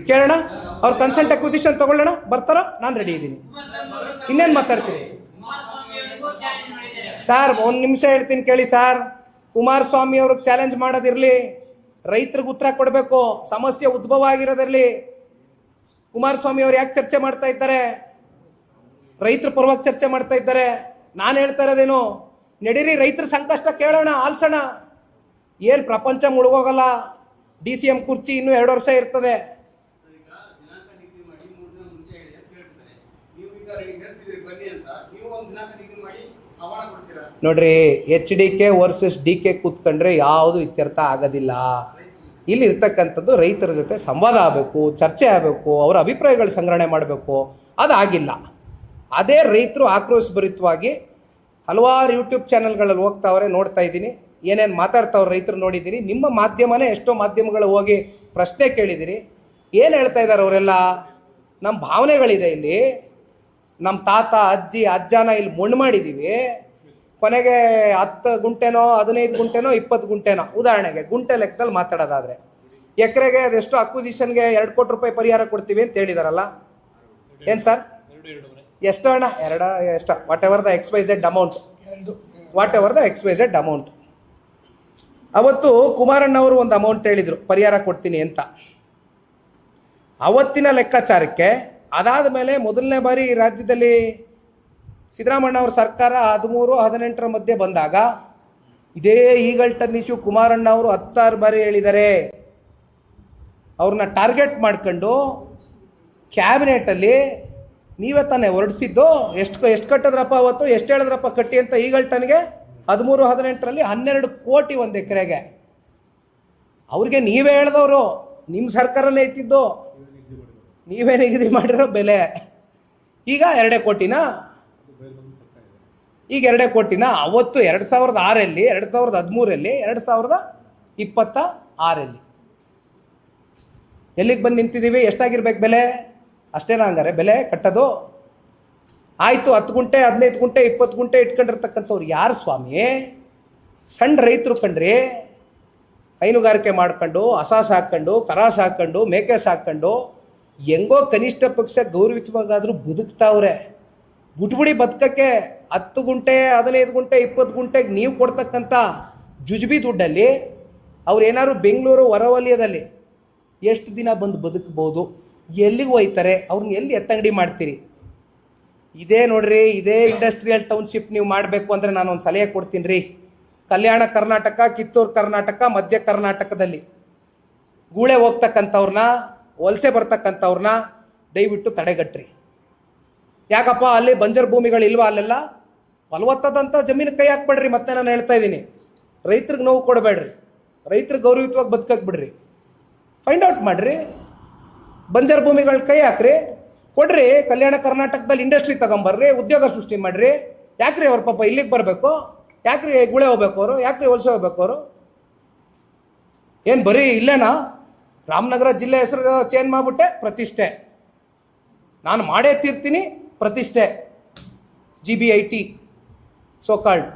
ಕೇಳೋಣ, ಅವ್ರ ಕನ್ಸಲ್ಟ್ ಅಕ್ವಿಸಿಷನ್ ತಗೊಳ್ಳೋಣ, ಬರ್ತಾರ, ನಾನು ರೆಡಿ ಇದ್ದೀನಿ. ಇನ್ನೇನು ಮಾತಾಡ್ತೀನಿ ಸರ್? 1 ನಿಮಿಷ ಹೇಳ್ತೀನಿ ಕೇಳಿ ಸರ್. ಕುಮಾರಸ್ವಾಮಿ ಅವ್ರಿಗೆ ಚಾಲೆಂಜ್ ಮಾಡೋದಿರಲಿ, ರೈತರಿಗೆ ಉತ್ತರ ಕೊಡಬೇಕು. ಸಮಸ್ಯೆ ಉದ್ಭವ ಆಗಿರೋದಿರಲಿ. ಕುಮಾರಸ್ವಾಮಿ ಅವ್ರು ಯಾಕೆ ಚರ್ಚೆ ಮಾಡ್ತಾ ಇದ್ದಾರೆ? ರೈತರ ಪರವಾಗಿ ಚರ್ಚೆ ಮಾಡ್ತಾ ಇದ್ದಾರೆ. ನಾನು ಹೇಳ್ತಾ ಇರೋದೇನು, ನಡೀರಿ ರೈತರ ಸಂಕಷ್ಟ ಕೇಳೋಣ, ಆಲ್ಸೋಣ. ಏನು ಪ್ರಪಂಚ ಮುಳುಗೋಗಲ್ಲ. DCM ಕುರ್ಚಿ ಇನ್ನೂ 2 ವರ್ಷ ಇರ್ತದೆ. ನೋಡ್ರಿ, HDK ವರ್ಸಸ್ DK ಕೂತ್ಕೊಂಡ್ರೆ ಯಾವುದು ಇತ್ಯರ್ಥ ಆಗೋದಿಲ್ಲ. ಇಲ್ಲಿ ಇರ್ತಕ್ಕಂಥದ್ದು ರೈತರ ಜೊತೆ ಸಂವಾದ ಆಗಬೇಕು, ಚರ್ಚೆ ಆಗಬೇಕು, ಅವರ ಅಭಿಪ್ರಾಯಗಳು ಸಂಗ್ರಹಣೆ ಮಾಡಬೇಕು. ಅದಾಗಿಲ್ಲ. ಅದೇ ರೈತರು ಆಕ್ರೋಶಭರಿತವಾಗಿ ಹಲವಾರು ಯೂಟ್ಯೂಬ್ ಚಾನೆಲ್ಗಳಲ್ಲಿ ಹೋಗ್ತಾವ್ರೆ, ನೋಡ್ತಾ ಇದ್ದೀನಿ. ಏನೇನು ಮಾತಾಡ್ತಾವ್ರೆ ರೈತರು ನೋಡಿದ್ದೀನಿ. ನಿಮ್ಮ ಮಾಧ್ಯಮನೇ ಎಷ್ಟೋ ಮಾಧ್ಯಮಗಳು ಹೋಗಿ ಪ್ರಶ್ನೆ ಕೇಳಿದಿರಿ. ಏನು ಹೇಳ್ತಾ ಇದ್ದಾರೆ ಅವರೆಲ್ಲ? ನಮ್ಮ ಭಾವನೆಗಳಿದೆ ಇಲ್ಲಿ. ನಮ್ಮ ತಾತ ಅಜ್ಜಿ ಅಜ್ಜನ ಇಲ್ಲಿ ಮಣ್ಣು ಮಾಡಿದ್ದೀವಿ. ಕೊನೆಗೆ 10 ಗುಂಟೆನೋ 15 ಗುಂಟೆನೋ 20 ಗುಂಟೆನೋ, ಉದಾಹರಣೆಗೆ ಗುಂಟೆ ಲೆಕ್ಕದಲ್ಲಿ ಮಾತಾಡೋದಾದರೆ, ಎಕರೆಗೆ ಅದೆಷ್ಟು ಅಕ್ವಿಸಿಷನ್ಗೆ 2 ಕೋಟಿ ರೂಪಾಯಿ ಪರಿಹಾರ ಕೊಡ್ತೀವಿ ಅಂತ ಹೇಳಿದಾರಲ್ಲ. ಏನು ಸರ್? ಎಷ್ಟು ಅಣ್ಣ? 2 ಎಷ್ಟು? What ever the XYZ amount. ಅವತ್ತು ಕುಮಾರಣ್ಣವರು ಒಂದು ಅಮೌಂಟ್ ಹೇಳಿದರು, ಪರಿಹಾರ ಕೊಡ್ತೀನಿ ಅಂತ. ಅವತ್ತಿನ ಲೆಕ್ಕಾಚಾರಕ್ಕೆ ಅದಾದ ಮೇಲೆ ಮೊದಲನೇ ಬಾರಿ ರಾಜ್ಯದಲ್ಲಿ ಸಿದ್ದರಾಮಣ್ಣ ಅವ್ರ ಸರ್ಕಾರ 13-18ರ ಮಧ್ಯೆ ಬಂದಾಗ ಇದೇ ಈಗಲ್ಟನ್ ಇಶ್ಯೂ ಕುಮಾರಣ್ಣ ಅವರು 16 ಬಾರಿ ಹೇಳಿದ್ದಾರೆ. ಅವ್ರನ್ನ ಟಾರ್ಗೆಟ್ ಮಾಡ್ಕೊಂಡು ಕ್ಯಾಬಿನೆಟಲ್ಲಿ ನೀವೇ ತಾನೇ ಹೊರಡಿಸಿದ್ದು. ಎಷ್ಟು ಕಟ್ಟಿದ್ರಪ್ಪ ಅವತ್ತು, ಎಷ್ಟು ಹೇಳಿದ್ರಪ್ಪ ಕಟ್ಟಿ ಅಂತ ಈಗಲ್ಟನ್ಗೆ 13-18ರಲ್ಲಿ 12 ಕೋಟಿ ಒಂದು ಎಕರೆಗೆ. ಅವ್ರಿಗೆ ನೀವೇ ಹೇಳ್ದವರು, ನಿಮ್ಮ ಸರ್ಕಾರನೇ ಇತ್ತಿದ್ದು, ನೀವೇ ನಿಗದಿ ಮಾಡಿರೋ ಬೆಲೆ. ಈಗ 2 ಕೋಟಿನಾ? ಈಗ 2 ಕೋಟಿನ ಅವತ್ತು 2006ರಲ್ಲಿ, 2013ರಲ್ಲಿ, 2026ರಲ್ಲಿ ಎಲ್ಲಿಗೆ ಬಂದು ನಿಂತಿದ್ದೀವಿ? ಎಷ್ಟಾಗಿರ್ಬೇಕು ಬೆಲೆ? ಅಷ್ಟೇನಾ ಹಂಗಾರೆ ಬೆಲೆ ಕಟ್ಟೋದು? ಆಯಿತು, 10 ಗುಂಟೆ 15 ಗುಂಟೆ 20 ಗುಂಟೆ ಇಟ್ಕೊಂಡಿರ್ತಕ್ಕಂಥವ್ರು ಯಾರು ಸ್ವಾಮಿ? ಸಣ್ಣ ರೈತರು ಕಣ್ರಿ, ಹೈನುಗಾರಿಕೆ ಮಾಡ್ಕೊಂಡು, ಹಸ ಸಾಕೊಂಡು, ಕರ ಸಾಕೊಂಡು, ಮೇಕೆ ಸಾಕೊಂಡು ಹೆಂಗೋ ಕನಿಷ್ಠ ಪಕ್ಷ ಗೌರವಿತವಾಗಾದರೂ ಬದುಕ್ತಾವ್ರೆ. ಬಿಟ್ಬಿಡಿ ಬದುಕಕ್ಕೆ. 10 ಗುಂಟೆ 15 ಗುಂಟೆ 20 ಗುಂಟೆಗೆ ನೀವು ಕೊಡ್ತಕ್ಕಂಥ ಜುಜುಬಿ ದುಡ್ಡಲ್ಲಿ ಅವ್ರು ಏನಾದ್ರು ಬೆಂಗಳೂರು ಹೊರವಲಯದಲ್ಲಿ ಎಷ್ಟು ದಿನ ಬಂದು ಬದುಕ್ಬೋದು? ಎಲ್ಲಿಗೆ ಹೋಯ್ತಾರೆ? ಅವ್ರನ್ನ ಎಲ್ಲಿ ಎತ್ತಂಗಡಿ ಮಾಡ್ತೀರಿ? ಇದೇ ನೋಡ್ರಿ, ಇದೇ ಇಂಡಸ್ಟ್ರಿಯಲ್ ಟೌನ್ಶಿಪ್ ನೀವು ಮಾಡಬೇಕು ಅಂದರೆ ನಾನು ಒಂದು ಸಲಹೆ ಕೊಡ್ತೀನಿ ರೀ. ಕಲ್ಯಾಣ ಕರ್ನಾಟಕ, ಕಿತ್ತೂರು ಕರ್ನಾಟಕ, ಮಧ್ಯ ಕರ್ನಾಟಕದಲ್ಲಿ ಗೂಳೆ ಹೋಗ್ತಕ್ಕಂಥವ್ರನ್ನ, ವಲಸೆ ಬರ್ತಕ್ಕಂಥವ್ರನ್ನ ದಯವಿಟ್ಟು ತಡೆಗಟ್ರಿ. ಯಾಕಪ್ಪ ಅಲ್ಲಿ ಬಂಜರ್ ಭೂಮಿಗಳಿಲ್ವಾ? ಅಲ್ಲೆಲ್ಲ ಫಲವತ್ತಾದಂಥ ಜಮೀನು ಕೈ ಹಾಕ್ಬೇಡ್ರಿ. ಮತ್ತೆ ನಾನು ಹೇಳ್ತಾ ಇದ್ದೀನಿ, ರೈತರಿಗೆ ನೋವು ಕೊಡಬೇಡ್ರಿ, ರೈತರಿಗೆ ಗೌರವಿತವಾಗಿ ಬದುಕಕ್ಕೆ ಬಿಡ್ರಿ. ಫೈಂಡ್ ಔಟ್ ಮಾಡಿರಿ, ಬಂಜರ್ ಭೂಮಿಗಳ ಕೈ ಹಾಕ್ರಿ, ಕೊಡ್ರಿ. ಕಲ್ಯಾಣ ಕರ್ನಾಟಕದಲ್ಲಿ ಇಂಡಸ್ಟ್ರಿ ತಗೊಂಬರ್ರಿ, ಉದ್ಯೋಗ ಸೃಷ್ಟಿ ಮಾಡಿರಿ. ಯಾಕ್ರಿ ಅವ್ರ ಪಾಪ ಇಲ್ಲಿಗೆ ಬರಬೇಕು? ಯಾಕ್ರಿ ಗುಳೆ ಹೋಗ್ಬೇಕು ಅವರು? ಯಾಕ್ರಿ ವಲಸೆ ಹೋಗ್ಬೇಕು ಅವರು? ಏನು ಬರೀ ಇಲ್ಲೇನಾ? ರಾಮನಗರ ಜಿಲ್ಲೆ ಹೆಸರು ಚೇಂಜ್ ಮಾಡಿಬಿಟ್ಟೆ, ಪ್ರತಿಷ್ಠೆ ನಾನು ಮಾಡೇ ತೀರ್ತೀನಿ, ಪ್ರತಿಷ್ಠೆ GBIT ಸೋ ಕಾಲ್ಡ್.